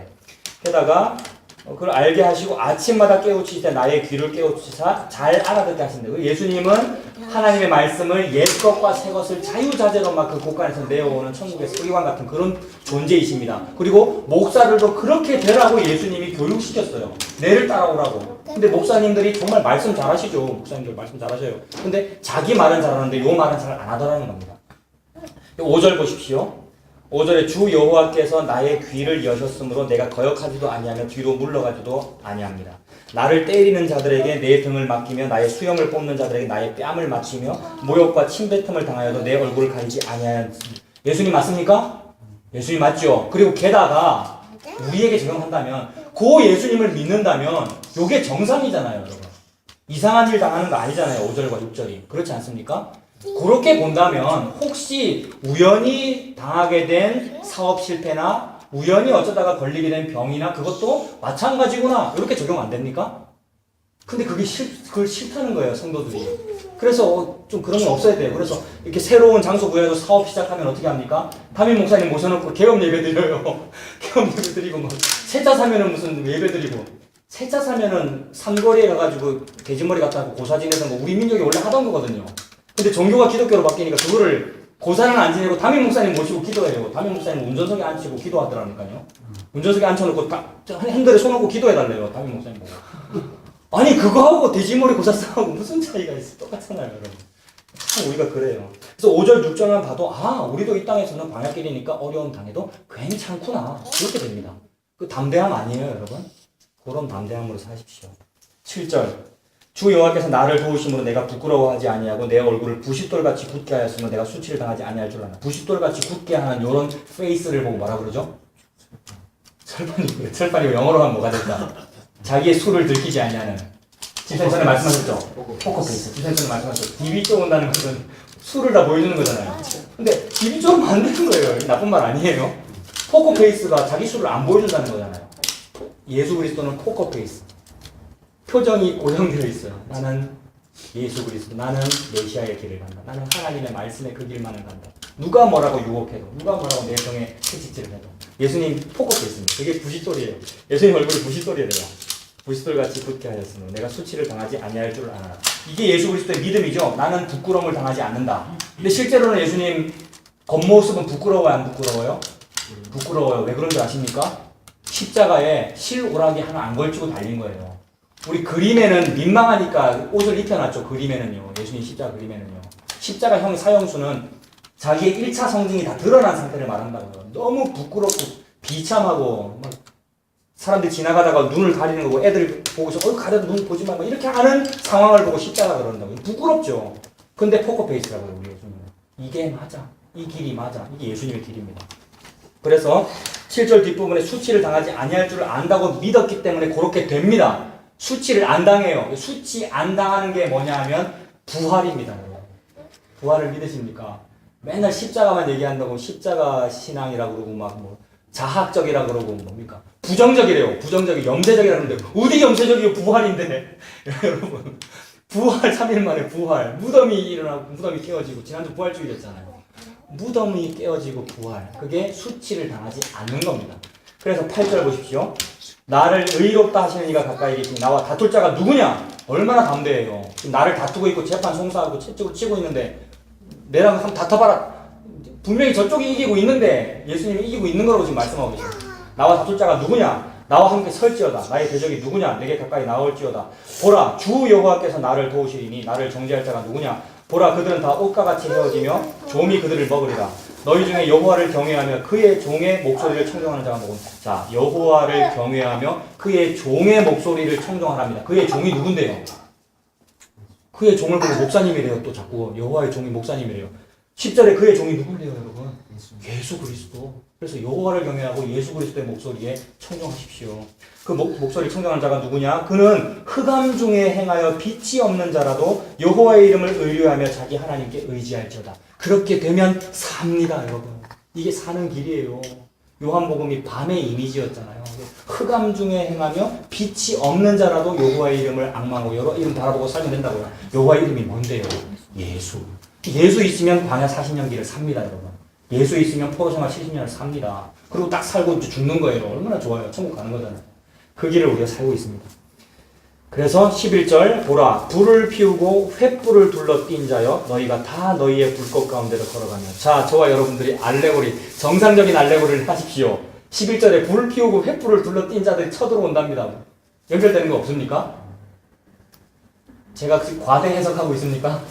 게다가 그걸 알게 하시고 아침마다 깨우치시되 나의 귀를 깨우치사 잘 알아듣게 하신다. 예수님은 하나님의 말씀을 옛 것과 새 것을 자유자재로 막 그 곳간에서 내어오는 천국의 서기관 같은 그런 존재이십니다. 그리고 목사들도 그렇게 되라고 예수님이 교육시켰어요. 내를 따라오라고. 근데 목사님들이 정말 말씀 잘하시죠. 목사님들 말씀 잘하셔요. 근데 자기 말은 잘하는데 요 말은 잘 안 하더라는 겁니다. 5절 보십시오. 5절에 주 여호와께서 나의 귀를 여셨으므로 내가 거역하지도 아니하며 뒤로 물러가지도 아니합니다. 나를 때리는 자들에게 내 등을 맡기며 나의 수염을 뽑는 자들에게 나의 뺨을 맞추며 모욕과 침뱉음을 당하여도 내 얼굴을 가리지 아니하였습니다. 예수님 맞습니까? 예수님 맞죠? 그리고 게다가 우리에게 적용한다면 그 예수님을 믿는다면 이게 정상이잖아요, 여러분. 이상한 일 당하는 거 아니잖아요, 5절과 6절이. 그렇지 않습니까? 그렇게 본다면 혹시 우연히 당하게 된 사업 실패나 우연히 어쩌다가 걸리게 된 병이나 그것도 마찬가지구나 이렇게 적용 안 됩니까? 근데 그걸 싫다는 거예요, 성도들이. 그래서 좀 그런 건 없어야 돼요. 그래서 이렇게 새로운 장소 구해서 사업 시작하면 어떻게 합니까? 담임 목사님 모셔놓고 개업 예배 드려요. 개업 예배 드리고 뭐 새 차 사면은 무슨 예배 드리고 새 차 사면은 삼거리에 가가지고 돼지머리 갖다 놓고 고사 지내서 뭐 우리 민족이 원래 하던 거거든요. 근데 종교가 기독교로 바뀌니까 그거를 고사는 안 지내고 담임 목사님 모시고 기도해요. 담임 목사님 운전석에 앉히고 기도하더라니까요. 운전석에 앉혀놓고 핸들에 손 얹고 기도해달래요. 담임 목사님 보고. 아니 그거하고 돼지머리 고사 싸우고 무슨 차이가 있어. 똑같잖아요, 여러분. 참 우리가 그래요. 그래서 5절 6절만 봐도 우리도 이 땅에서는 방향길이니까 어려움 당해도 괜찮구나 이렇게 됩니다. 그 담대함 아니에요, 여러분? 그런 담대함으로 사십시오. 7절 주 여호와께서 나를 도우심으로 내가 부끄러워하지 아니하고 내 얼굴을 부싯돌같이 굳게 하였으므로 내가 수치를 당하지 아니할 줄 아나. 부싯돌같이 굳게 하는 이런 페이스를 보고 뭐라 그러죠? 철판이고 영어로 하면 뭐가 될까? 자기의 수를 들키지 아니하는. 집사님 전에 말씀하셨죠? 포커페이스. 집사님 전에 말씀하셨죠? 입이 쪼은다는 것은 수를 다 보여주는 거잖아요. 근데 입이 쪼으면 안 되는 거예요. 나쁜 말 아니에요. 포커페이스가 자기 수를 안 보여준다는 거잖아요. 예수 그리스도는 포커페이스. 표정이 고정되어 있어요. 나는 예수 그리스도, 나는 메시아의 길을 간다. 나는 하나님의 말씀의 그 길만을 간다. 누가 뭐라고 유혹해도, 누가 뭐라고 내 성에 채찍질을 해도. 예수님 포커페이스입니다. 그게 부싯돌이에요. 예수님 얼굴이 부싯돌이래요. 부싯돌같이 굳게 하였으므로 내가 수치를 당하지 아니할 줄 아나. 이게 예수 그리스도의 믿음이죠. 나는 부끄러움을 당하지 않는다. 근데 실제로는 예수님 겉모습은 부끄러워요, 안 부끄러워요? 부끄러워요. 왜 그런 줄 아십니까? 십자가에 실오라기 하나 안 걸치고 달린 거예요. 우리 그림에는 민망하니까 옷을 입혀놨죠. 그림에는요. 예수님 십자가 그림에는요. 십자가형 사형수는 자기의 1차 성징이 다 드러난 상태를 말한다고요. 너무 부끄럽고 비참하고 막 사람들이 지나가다가 눈을 가리는 거고 애들 보고서 가려도 눈 보지 마 이렇게 하는 상황을 보고 십자가 그런다고요. 부끄럽죠. 근데 포커페이스라고요. 우리 예수님은. 이게 맞아. 이 길이 맞아. 이게 예수님의 길입니다. 그래서 7절 뒷부분에 수치를 당하지 아니할 줄 안다고 믿었기 때문에 그렇게 됩니다. 수치를 안 당해요. 수치 안 당하는 게 뭐냐 하면 부활입니다. 부활을 믿으십니까? 맨날 십자가만 얘기한다고 십자가 신앙이라고 그러고 막 뭐 자학적이라고 그러고 뭡니까? 부정적이래요. 부정적이 염세적이라는데 어디 염세적이요? 부활인데. 여러분 부활 3일 만에 부활. 무덤이 일어나고 무덤이 깨어지고 지난주 부활주일이었잖아요. 무덤이 깨어지고 부활. 그게 수치를 당하지 않는 겁니다. 그래서 8절 보십시오. 나를 의롭다 하시는 이가 가까이 계시니 나와 다툴 자가 누구냐? 얼마나 담대해요. 지금 나를 다투고 있고 재판 송사하고 채찍으로 치고 있는데 내랑 한번 다퉈봐라. 분명히 저쪽이 이기고 있는데 예수님이 이기고 있는 거라고 지금 말씀하고 계십니다. 나와 다툴 자가 누구냐? 나와 함께 설지어다. 나의 대적이 누구냐? 내게 가까이 나올지어다. 보라, 주 여호와께서 나를 도우시리니 나를 정죄할 자가 누구냐? 보라, 그들은 다 옷과 같이 헤어지며 좀이 그들을 먹으리라. 너희 중에 여호와를 경외하며 그의 종의 목소리를 청정하는 자가 누구냐? 자, 여호와를 경외하며 그의 종의 목소리를 청정하랍니다. 그의 종이 누군데요? 그의 종을 보고 목사님이래요. 또 자꾸 여호와의 종이 목사님이래요. 10절에 그의 종이 누군데요, 여러분? 예수 그리스도. 그래서 여호와를 경외하고 예수 그리스도의 목소리에 청정하십시오. 그 목소리 청정하는 자가 누구냐? 그는 흑암 중에 행하여 빛이 없는 자라도 여호와의 이름을 의뢰하며 자기 하나님께 의지할지어다. 그렇게 되면 삽니다, 여러분. 이게 사는 길이에요. 요한복음이 밤의 이미지였잖아요. 흑암 중에 행하며 빛이 없는 자라도 여호와의 이름을 앙망하고 여호와 이름 바라보고 살면 된다고요. 여호와의 이름이 뭔데요? 예수. 예수 있으면 광야 40년 길을 삽니다, 여러분. 예수 있으면 포로생활 70년을 삽니다. 그리고 딱 살고 이제 죽는 거예요. 얼마나 좋아요. 천국 가는 거잖아요. 그 길을 우리가 살고 있습니다. 그래서 11절 보라 불을 피우고 횃불을 둘러 띈 자여 너희가 다 너희의 불꽃 가운데로 걸어가며. 자, 저와 여러분들이 알레고리, 정상적인 알레고리를 하십시오. 11절에 불을 피우고 횃불을 둘러 띈 자들이 쳐들어온답니다. 연결되는 거 없습니까? 제가 과대 해석하고 있습니까?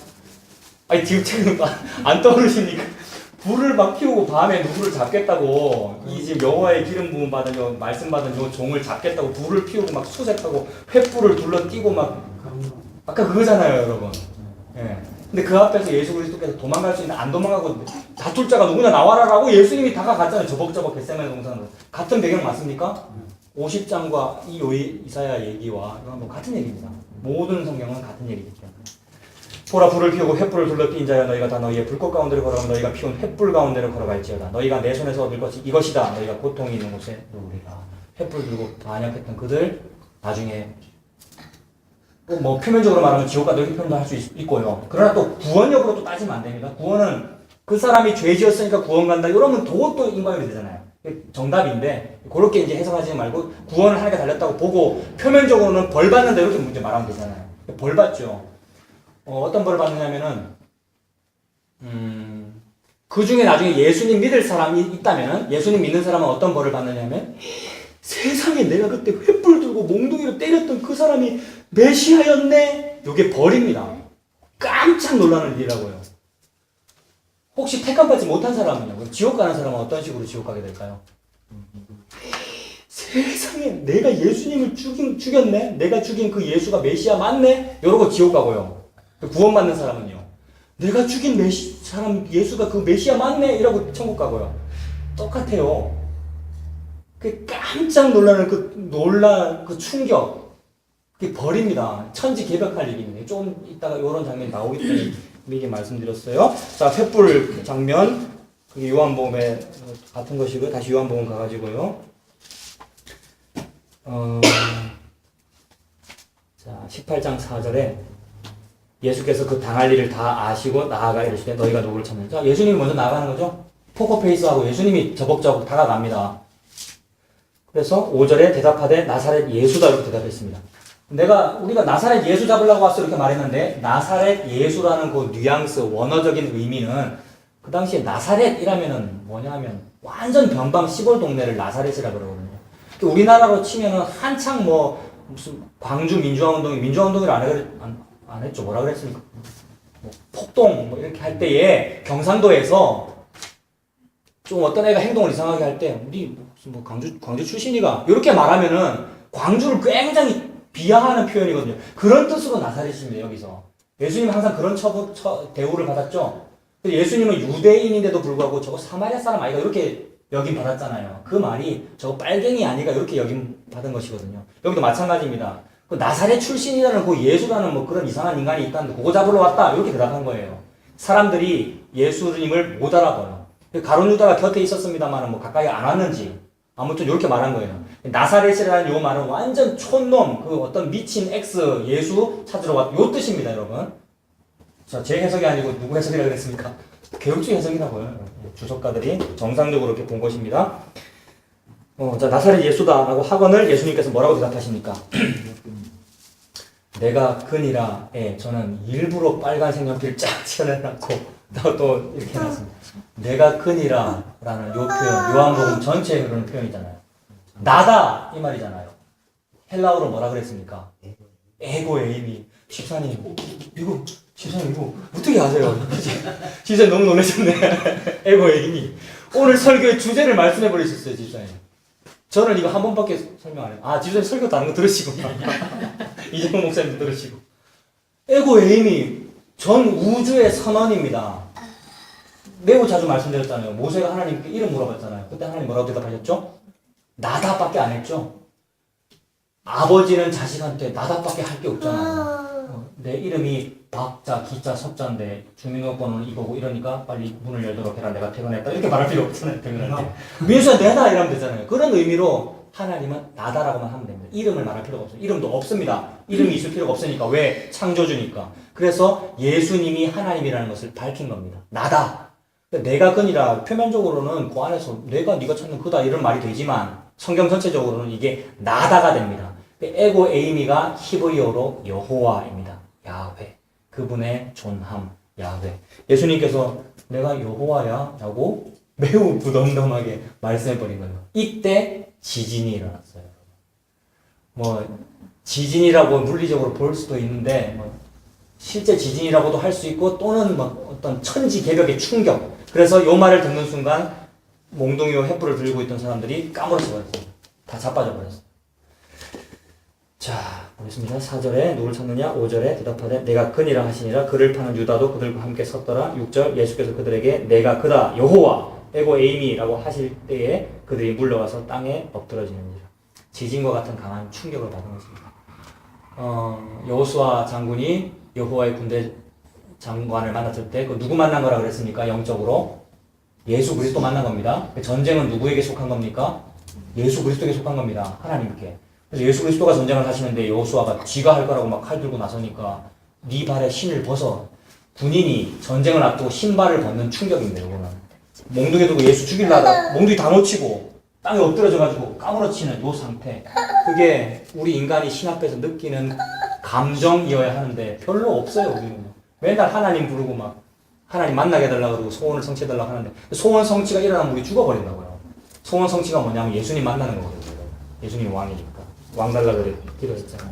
아니 지금 안 떠오르십니까? 불을 막 피우고 밤에 누구를 잡겠다고 이 지금 여호와의 기름 부음 받은 요 말씀 받은 요 종을 잡겠다고 불을 피우고 막 수색하고 횃불을 둘러 띄고 막 아까 그거잖아요, 여러분. 예. 근데 그 앞에서 예수 그리스도께서 도망갈 수 있는 안 도망가고 다툴 자가 누구냐 나와라라고 예수님이 다가갔잖아요. 저벅저벅 겟세마네 동산으로. 같은 배경 맞습니까? 50장과 이 이사야 얘기와 이건 뭐 같은 얘기입니다. 모든 성경은 같은 얘기이기 때문에. 보라 불을 피우고 횃불을 둘러 띈 자여 너희가 다 너희의 불꽃 가운데로 걸어가면 너희가 피운 횃불 가운데로 걸어갈지어다. 너희가 내 손에서 얻을 것이 이것이다. 너희가 고통이 있는 곳에 누우리라. 횃불 들고 반역했던 그들 나중에 뭐 표면적으로 말하면 지옥 가도 이렇게 표현도 할 수 있고요. 그러나 또 구원력으로 또 따지면 안 됩니다. 구원은 그 사람이 죄 지었으니까 구원 간다. 이러면 그것도 인과율이 되잖아요. 정답인데 그렇게 이제 해석하지 말고 구원을 하나님께 달렸다고 보고 표면적으로는 벌 받는다 이렇게 문제 말하면 되잖아요. 벌 받죠. 어떤 벌을 받느냐면은 그 중에 나중에 예수님 믿을 사람이 있다면 예수님 믿는 사람은 어떤 벌을 받느냐면 세상에 내가 그때 횃불 들고 몽둥이로 때렸던 그 사람이 메시아였네. 이게 벌입니다. 깜짝 놀라는 일이라고요. 혹시 택함받지 못한 사람은요? 지옥 가는 사람은 어떤 식으로 지옥 가게 될까요? 세상에 내가 예수님을 죽였네? 내가 죽인 그 예수가 메시아 맞네? 이러고 지옥 가고요. 구원받는 사람은요? 내가 죽인 사람 예수가 그 메시아 맞네? 이러고 천국 가고요. 똑같아요. 그 깜짝 놀라는 그 충격, 그게 벌입니다. 천지개벽할 일입니다. 좀 이따가 이런 장면이 나오기 때문에 미리 말씀드렸어요. 자, 횃불 장면, 그게 요한복음에 같은 것이고요. 다시 요한복음 가가지고요. 자, 18장 4절에 예수께서 그 당할 일을 다 아시고 나아가 이르시되 너희가 누구를 찾느냐. 자, 예수님이 먼저 나가는 거죠. 포커페이스하고 예수님이 저벅저벅 다가갑니다. 그래서 5절에 대답하되 나사렛 예수다 이렇게 대답했습니다. 우리가 나사렛 예수 잡으려고 왔어 이렇게 말했는데 나사렛 예수라는 그 뉘앙스 원어적인 의미는 그 당시에 나사렛이라면은 뭐냐면 완전 변방 시골 동네를 나사렛이라 그러거든요. 우리나라로 치면은 한창 뭐 무슨 광주 민주화운동이라 안 했죠. 뭐라 그랬습니까? 뭐 폭동 뭐 이렇게 할 때에 경상도에서 좀 어떤 애가 행동을 이상하게 할 때 우리 뭐 광주 출신이가 이렇게 말하면은 광주를 굉장히 비하하는 표현이거든요. 그런 뜻으로 나사렛입니다. 여기서 예수님 항상 그런 대우를 받았죠. 예수님은 유대인인데도 불구하고 저거 사마리아 사람 아이가 이렇게 여김 받았잖아요. 그 말이 저거 빨갱이 아니가 이렇게 여김 받은 것이거든요. 여기도 마찬가지입니다. 그 나사렛 출신이라는 그 예수라는 뭐 그런 이상한 인간이 있다는데 그거 잡으러 왔다 이렇게 대답한 거예요. 사람들이 예수님을 못 알아봐요. 가룟 유다가 곁에 있었습니다만 뭐 가까이 안 왔는지 아무튼 이렇게 말한 거예요. 나사렛이라는 요 말은 완전 촌놈 그 어떤 미친 엑스 예수 찾으러 왔 요 뜻입니다, 여러분. 자, 제 해석이 아니고 누구 해석이라 그랬습니까? 교육주 해석이라고요. 주석가들이 정상적으로 이렇게 본 것입니다. 자, 나사렛 예수다라고 하거늘 예수님께서 뭐라고 대답하십니까? 내가 그니라. 예, 저는 일부러 빨간색 연필 쫙 칠해놨고 또 이렇게 해놨습니다. 내가 그니라 라는 요 표현, 요한복음 전체에 그런 표현이잖아요. 나다 이 말이잖아요. 헬라어로 뭐라 그랬습니까? 에고에이미. 집사님 이거 어떻게 아세요? 집사님 너무 놀라셨네. 에고에이미. 오늘 설교의 주제를 말씀해 버리셨어요, 집사님. 저는 이거 한 번밖에 설명 안 해요. 아, 집사님 설교 다른 거 들으시구나. 이정호 목사님도 들으시고. 에고에이미 전 우주의 선언입니다. 매우 자주 말씀드렸잖아요. 모세가 하나님께 이름 물어봤잖아요. 그때 하나님 뭐라고 대답하셨죠? 나다밖에 안 했죠. 아버지는 자식한테 나다밖에 할 게 없잖아요. 내 이름이 박자, 기자, 석자인데 주민등록번호는 이거고 이러니까 빨리 문을 열도록 해라. 내가 퇴근했다. 이렇게 말할 필요 없잖아요. 퇴근할 때. 민수야 내다 이러면 되잖아요. 그런 의미로 하나님은 나다라고만 하면 됩니다. 이름을 말할 필요가 없어요. 이름도 없습니다. 이름이 있을 필요가 없으니까. 왜? 창조주니까. 그래서 예수님이 하나님이라는 것을 밝힌 겁니다. 나다. 내가 그니라. 표면적으로는 그 안에서 내가 네가 찾는 그다 이런 말이 되지만 성경 전체적으로는 이게 나다가 됩니다. 에고 에이미가 히브리어로 여호와입니다. 야훼. 그분의 존함 야훼. 예수님께서 내가 여호와야 라고 매우 부덤덤하게 말씀해버린 거예요. 이때 지진이 일어났어요. 지진이라고 물리적으로 볼 수도 있는데 실제 지진이라고도 할 수 있고 또는 어떤 천지개벽의 충격. 그래서 요 말을 듣는 순간 몽둥이와 횃불을 들고 있던 사람들이 까무러져 버렸어요. 다 자빠져 버렸어요. 자, 보겠습니다. 4절에 누굴 찾느냐? 5절에 대답하되 내가 그니라 하시니라. 그를 파는 유다도 그들과 함께 섰더라. 6절 예수께서 그들에게 내가 그다 여호와 에고 에이미라고 하실 때에 그들이 물러가서 땅에 엎드러지느니라. 지진과 같은 강한 충격을 받은 것입니다. 여호수아 장군이 여호와의 군대 장관을 만났을 때 그 누구 만난 거라 그랬습니까? 영적으로 예수 그리스도 만난 겁니다. 전쟁은 누구에게 속한 겁니까? 예수 그리스도에게 속한 겁니다. 하나님께. 그래서 예수 그리스도가 전쟁을 하시는데 여호수아가 지가 할 거라고 막 칼 들고 나서니까 네 발에 신을 벗어. 군인이 전쟁을 앞두고 신발을 벗는 충격입니다. 이거는 몽둥이 들고 예수 죽이려다 몽둥이 다 놓치고 땅에 엎드려져가지고 까무러치는 요 상태. 그게 우리 인간이 신 앞에서 느끼는 감정이어야 하는데 별로 없어요. 우리는 맨날 하나님 부르고 막 하나님 만나게 해달라고 그러고 소원을 성취해달라고 하는데 소원 성취가 일어나면 우리 죽어버린다고요. 소원 성취가 뭐냐면 예수님 만나는 거거든요. 예수님 왕이니까. 왕 달라고 기도했잖아요.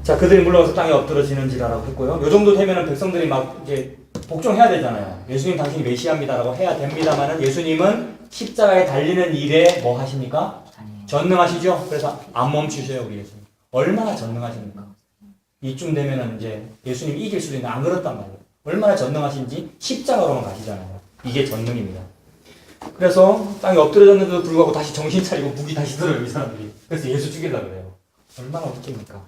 자, 그들이 물러가서 땅에 엎드러지는지라고 했고요. 요 정도 되면은 백성들이 막 이제 복종해야 되잖아요. 예수님 당신이 메시아입니다라고 해야 됩니다만은 예수님은 십자가에 달리는 일에 뭐 하십니까? 전능하시죠? 그래서 안 멈추셔요, 우리 예수님. 얼마나 전능하십니까? 이쯤 되면은 이제 예수님 이길 수도 있는데 안 그렇단 말이에요. 얼마나 전능하신지 십자가로만 가시잖아요. 이게 전능입니다. 그래서 땅에 엎드려졌는데도 불구하고 다시 정신 차리고 무기 다시 들어요, 이 사람들이. 그래서 예수 죽이려고 그래요. 얼마나 웃깁니까?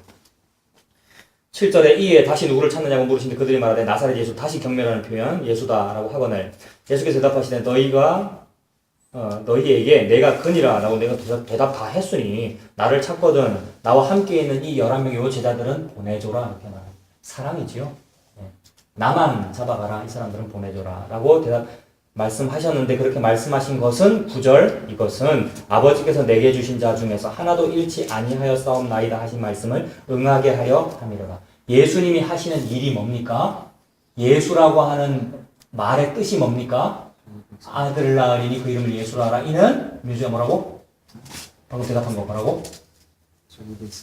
7절에 이에 다시 누구를 찾느냐고 물으시는데 그들이 말하되 나사렛 예수. 다시 경멸하는 표현 예수다라고 하거늘 예수께서 대답하시되 너희에게 내가 그니라 라고 내가 대답 다 했으니 나를 찾거든 나와 함께 있는 이 11명의 요 제자들은 보내줘라 이렇게 말해요. 사랑이지요. 나만 잡아가라 이 사람들은 보내줘라 라고 말씀하셨는데 그렇게 말씀하신 것은 9절 이것은 아버지께서 내게 주신 자 중에서 하나도 잃지 아니하여 싸움나이다 하신 말씀을 응하게 하려 함이로라. 예수님이 하시는 일이 뭡니까? 예수라고 하는 말의 뜻이 뭡니까? 아들을 낳으리니 그 이름을 예수라 하라. 이는 민수야 뭐라고? 방금 대답한 거 뭐라고?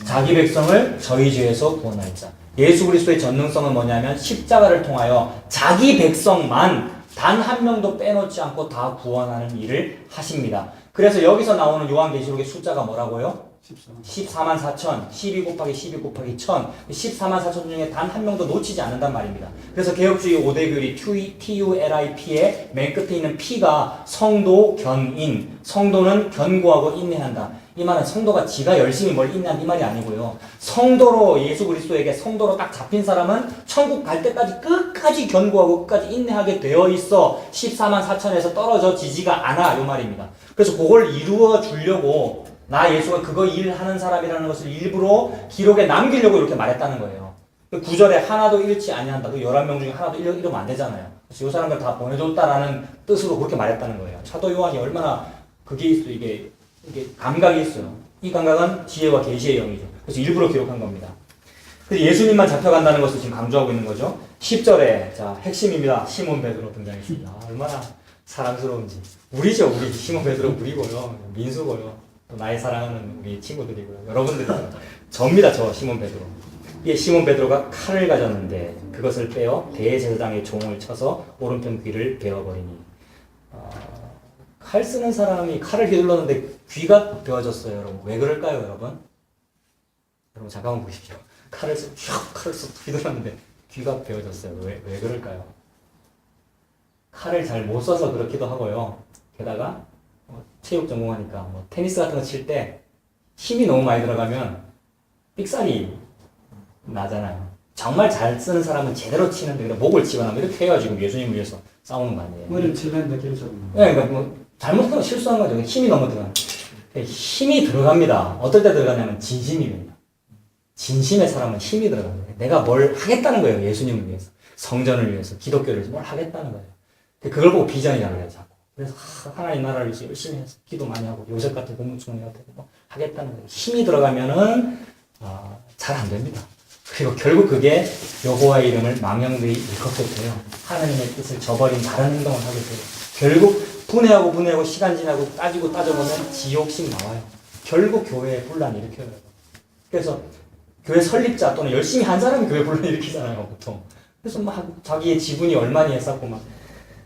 자기 백성을 저희 죄에서 구원할 자. 예수 그리스도의 전능성은 뭐냐면 십자가를 통하여 자기 백성만 단 한 명도 빼놓지 않고 다 구원하는 일을 하십니다. 그래서 여기서 나오는 요한계시록의 숫자가 뭐라고요? 14만 4천, 12 곱하기 12 곱하기 1000, 14만 4천 중에 단 한 명도 놓치지 않는단 말입니다. 그래서 개혁주의 5대 교리 TULIP의 맨 끝에 있는 P가 성도, 견인, 성도는 견고하고 인내한다. 이 말은 성도가 지가 열심히 뭘 인내한 이 말이 아니고요. 성도로 예수 그리스도에게 성도로 딱 잡힌 사람은 천국 갈 때까지 끝까지 견고하고 끝까지 인내하게 되어 있어 14만 4천에서 떨어져 지지가 않아 이 말입니다. 그래서 그걸 이루어 주려고 나 예수가 그거 일하는 사람이라는 것을 일부러 기록에 남기려고 이렇게 말했다는 거예요. 9절에 하나도 잃지 아니한다. 그 11명 중에 하나도 잃으면 안 되잖아요. 그래서 이 사람들 다 보내줬다라는 뜻으로 그렇게 말했다는 거예요. 사도 요한이 얼마나 그게 이게 이게 감각이 있어요. 이 감각은 지혜와 계시의 영이죠. 그래서 일부러 기록한 겁니다. 그래서 예수님만 잡혀간다는 것을 지금 강조하고 있는 거죠. 10절에 자 핵심입니다. 시몬 베드로 등장했습니다. 얼마나 사랑스러운지. 우리죠. 우리 시몬 베드로 우리고요. 민수고요. 또 나의 사랑하는 우리 친구들이고요. 여러분들이고요. 접니다. 저 시몬 베드로. 이 시몬 베드로가 칼을 가졌는데 그것을 빼어 대제사장의 종을 쳐서 오른편 귀를 베어버리니 칼 쓰는 사람이 칼을 휘둘렀는데 귀가 베어졌어요. 여러분 왜 그럴까요? 여러분 잠깐만 보십시오. 칼을 휘둘렀는데 귀가 베어졌어요. 왜 그럴까요? 칼을 잘 못 써서 그렇기도 하고요. 게다가 체육 전공하니까 테니스 같은 거 칠 때 힘이 너무 많이 들어가면 삑사리 나잖아요. 정말 잘 쓰는 사람은 제대로 치는데 그냥 목을 치거나 이렇게 해가지고 예수님을 위해서 싸우는 거 아니에요. 머리를 칠했는데 길을 네, 그러니까 잘못하면 실수한 거죠. 힘이 너무 들어가. 힘이 들어갑니다. 어떨 때 들어가냐면 진심이면요. 진심의 사람은 힘이 들어갑니다. 내가 뭘 하겠다는 거예요. 예수님을 위해서, 성전을 위해서, 기독교를 위해서 뭘 하겠다는 거예요. 그걸 보고 비전이라고 해요. 자꾸. 그래서 하나님 나라를 위해서 열심히 해서 기도 많이 하고 요셉 같은 공무충 같은 거 하겠다는 거예요. 힘이 들어가면은 잘 안 됩니다. 그리고 결국 그게 여호와의 이름을 망령되이 일컫게 돼요. 하나님의 뜻을 저버린 다른 행동을 하게 돼요. 결국 분해하고 시간 지나고 따져보면 지옥식 나와요. 결국 교회에 분란을 일으켜요. 그래서 교회 설립자 또는 열심히 한 사람이 교회 분란 일으키잖아요, 보통. 그래서 막 자기의 지분이 얼마니 했었고 막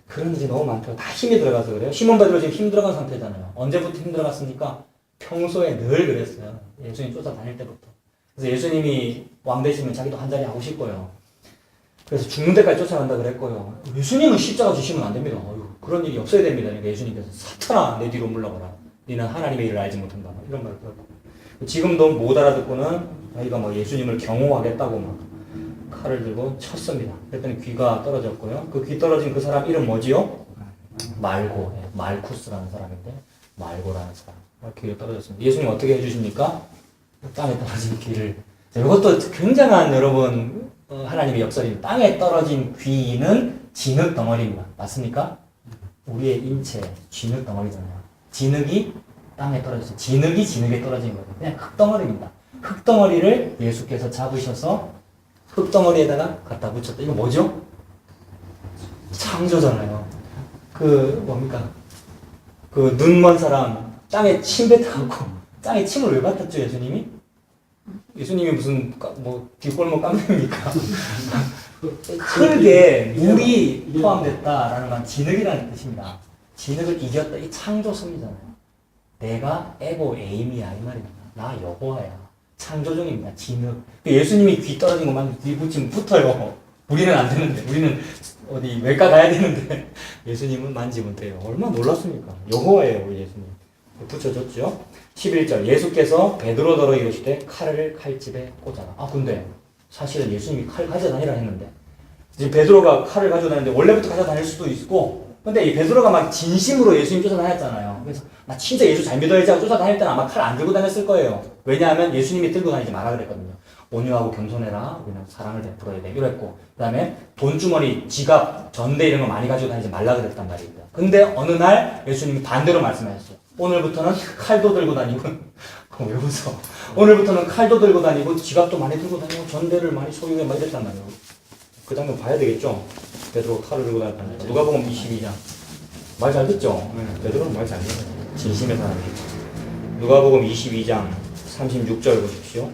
그런 일이 너무 많대요. 다 힘이 들어가서 그래요. 시몬 베드로 지금 힘 들어간 상태잖아요. 언제부터 힘 들어갔습니까? 평소에 늘 그랬어요. 예수님 쫓아다닐 때부터. 그래서 예수님이 왕 되시면 자기도 한 자리 하고 싶고요. 그래서 죽는 데까지 쫓아간다 그랬고요. 예수님은 십자가 주시면 안 됩니다. 그런 일이 없어야 됩니다. 그러니까 예수님께서 사탄아 내 뒤로 물러가라. 너는 하나님의 일을 알지 못한다. 이런 말을 들었고. 지금도 못 알아듣고는 자기가 예수님을 경호하겠다고 칼을 들고 쳤습니다. 그랬더니 귀가 떨어졌고요. 그 귀 떨어진 그 사람 이름 뭐지요? 말고, 말쿠스라는 사람인데 말고라는 사람. 귀가 떨어졌습니다. 예수님 어떻게 해주십니까? 땅에 떨어진 귀를. 이것도 굉장한 여러분 하나님의 역설입니다. 땅에 떨어진 귀는 진흙 덩어리입니다. 맞습니까? 우리의 인체 진흙 덩어리잖아요. 진흙이 땅에 떨어졌어요. 진흙이 진흙에 떨어진 거예요. 그냥 흙덩어리입니다. 흙덩어리를 예수께서 잡으셔서 흙덩어리에다가 갖다 붙였다. 이거 뭐죠? 창조잖아요. 뭡니까? 눈 먼 사람 땅에 침 뱉어갖고 땅에 침을 왜 뱉었죠, 예수님이? 예수님이 무슨 뒷골목 깜짝입니까? 흙에 물이 포함됐다라는 건 진흙이라는 뜻입니다. 진흙을 이겼다. 이 창조성이잖아요. 내가 에고 에임이야 이 말입니다. 나 여호와야. 창조종입니다. 진흙. 예수님이 귀 떨어진 것만 귀 붙이면 붙어요. 우리는 안 되는데, 우리는 어디 외과 가야 되는데 예수님은 만지면 돼요. 얼마나 놀랐습니까? 여호와예요, 우리 예수님. 붙여줬죠. 11절 예수께서 베드로더러 이르시되 칼을 칼집에 꽂아라. 근데 사실은 예수님이 칼 가져다니라 했는데 이제 베드로가 칼을 가져다니는데 원래부터 가져다닐 수도 있고 근데 이 베드로가 막 진심으로 예수님 쫓아다녔잖아요. 그래서 나 진짜 예수 잘 믿어야지 하고 쫓아다닐 때는 아마 칼 안 들고 다녔을 거예요. 왜냐하면 예수님이 들고 다니지 말라 그랬거든요. 온유하고 겸손해라. 우리는 사랑을 베풀어야 돼. 이랬고 그 다음에 돈주머니, 지갑, 전대 이런 거 많이 가지고 다니지 말라 그랬단 말입니다. 근데 어느 날 예수님이 반대로 말씀하셨어요. 오늘부터는 칼도 들고 다니고 왜 웃어? 오늘부터는 칼도 들고 다니고 지갑도 많이 들고 다니고 전대를 많이 소유해 막 이랬단 말이에요. 그 장면 봐야 되겠죠? 베드로가 칼을 들고 다녔다는 거. 누가복음 22장. 말 잘 듣죠? 베드로는 말 잘 듣죠. 진심의 사람이겠죠. 누가복음 22장 36절 보십시오.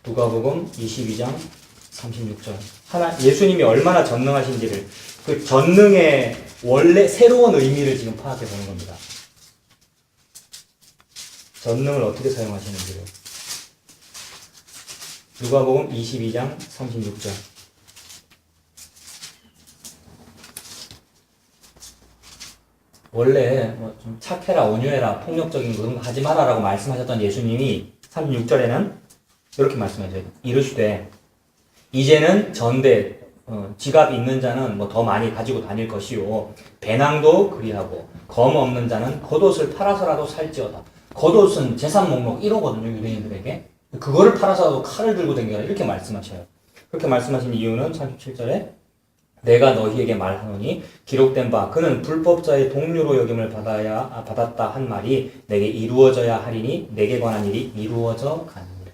누가복음 22장 36절. 예수님이 얼마나 전능하신지를 그 전능의 원래 새로운 의미를 지금 파악해 보는 겁니다. 전능을 어떻게 사용하시는지를. 누가복음 22장 36절. 원래 좀 착해라, 온유해라, 폭력적인 그런 거 하지 마라라고 말씀하셨던 예수님이 36절에는 이렇게 말씀하셔요. 이르시되 이제는 전대 지갑 있는 자는 더 많이 가지고 다닐 것이요 배낭도 그리하고 검 없는 자는 겉옷을 팔아서라도 살지어다. 겉옷은 재산 목록 1호거든요, 유대인들에게. 그거를 팔아서라도 칼을 들고 다니라 이렇게 말씀하셔요. 그렇게 말씀하신 이유는 37절에 내가 너희에게 말하노니 기록된 바 그는 불법자의 동료로 여김을 받았다 한 말이 내게 이루어져야 하리니 내게 관한 일이 이루어져 가느니라.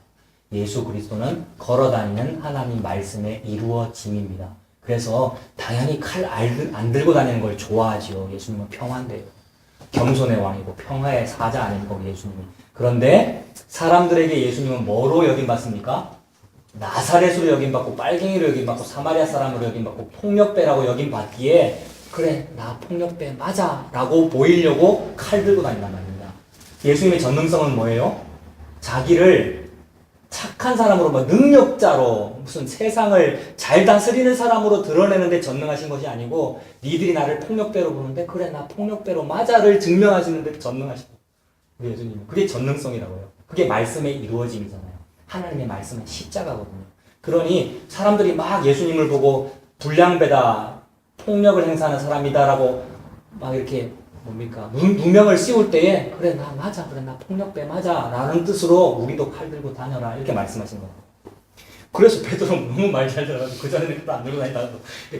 예수 그리스도는 걸어다니는 하나님 말씀의 이루어짐입니다. 그래서 당연히 칼 안 들고 다니는 걸 좋아하지요. 예수님은 평화인데요. 겸손의 왕이고 평화의 사자 아닙니까 예수님이. 그런데 사람들에게 예수님은 뭐로 여김받습니까? 나사렛으로 여김받고 빨갱이로 여김받고 사마리아 사람으로 여김받고 폭력배라고 여김받기에 그래 나 폭력배 맞아 라고 보이려고 칼 들고 다닌단 말입니다. 예수님의 전능성은 뭐예요? 자기를 착한 사람으로 능력자로 무슨 세상을 잘 다스리는 사람으로 드러내는데 전능하신 것이 아니고 니들이 나를 폭력배로 보는데 그래 나 폭력배로 맞아를 증명하시는데 전능하시고 우리 예수님은 그게 전능성이라고요. 그게 말씀의 이루어짐이잖아요. 하나님의 말씀은 십자가거든요. 그러니 사람들이 막 예수님을 보고 불량배다, 폭력을 행사하는 사람이다라고 막 이렇게 뭡니까 누명을 씌울 때에 그래 나 맞아, 그래 나 폭력배 맞아 라는 뜻으로 우리도 칼 들고 다녀라 이렇게 말씀하신 거예요. 그래서 베드로는 너무 말 잘 들어가지고 그 전에는 안 들고 다니다가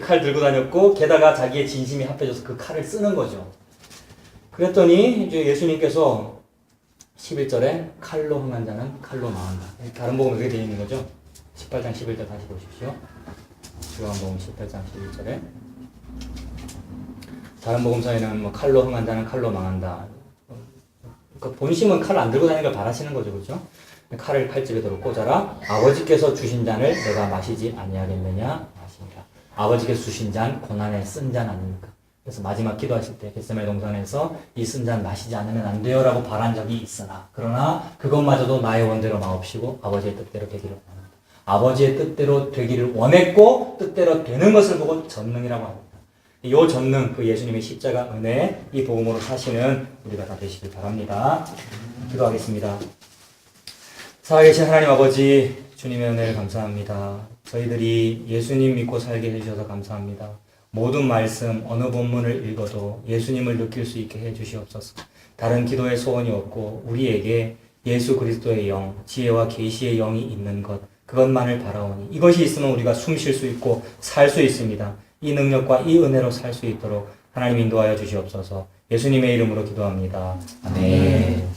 칼 들고 다녔고 게다가 자기의 진심이 합해져서 그 칼을 쓰는 거죠. 그랬더니 이제 예수님께서 11절에 칼로 흥한 자는 칼로 망한다. 다른 복음에 그렇게 되어 있는 거죠. 18장 11절 다시 보십시오. 요한복음 18장 11절에 다른 복음서에는 뭐 칼로 흥한 자는 칼로 망한다. 그러니까 본심은 칼 안 들고 다니는 걸 바라시는 거죠. 그렇죠? 칼을 칼집에 도로 꽂아라. 아버지께서 주신 잔을 내가 마시지 아니하겠느냐 하십니다. 아버지께서 주신 잔 고난에 쓴 잔 아닙니까? 그래서 마지막 기도하실 때 겟세마네 동산에서 이 쓴 잔 마시지 않으면 안 돼요 라고 바란 적이 있으나 그러나 그것마저도 나의 원대로 마옵시고 아버지의 뜻대로 되기를 원합니다. 아버지의 뜻대로 되기를 원했고 뜻대로 되는 것을 보고 전능이라고 합니다. 이 전능, 그 예수님의 십자가 은혜, 이 복음으로 사시는 우리가 다 되시길 바랍니다. 기도하겠습니다. 살아계신 하나님 아버지, 주님의 은혜를 감사합니다. 저희들이 예수님 믿고 살게 해주셔서 감사합니다. 모든 말씀, 어느 본문을 읽어도 예수님을 느낄 수 있게 해주시옵소서. 다른 기도의 소원이 없고 우리에게 예수 그리스도의 영, 지혜와 계시의 영이 있는 것, 그것만을 바라오니 이것이 있으면 우리가 숨 쉴 수 있고 살 수 있습니다. 이 능력과 이 은혜로 살 수 있도록 하나님 인도하여 주시옵소서. 예수님의 이름으로 기도합니다. 아멘.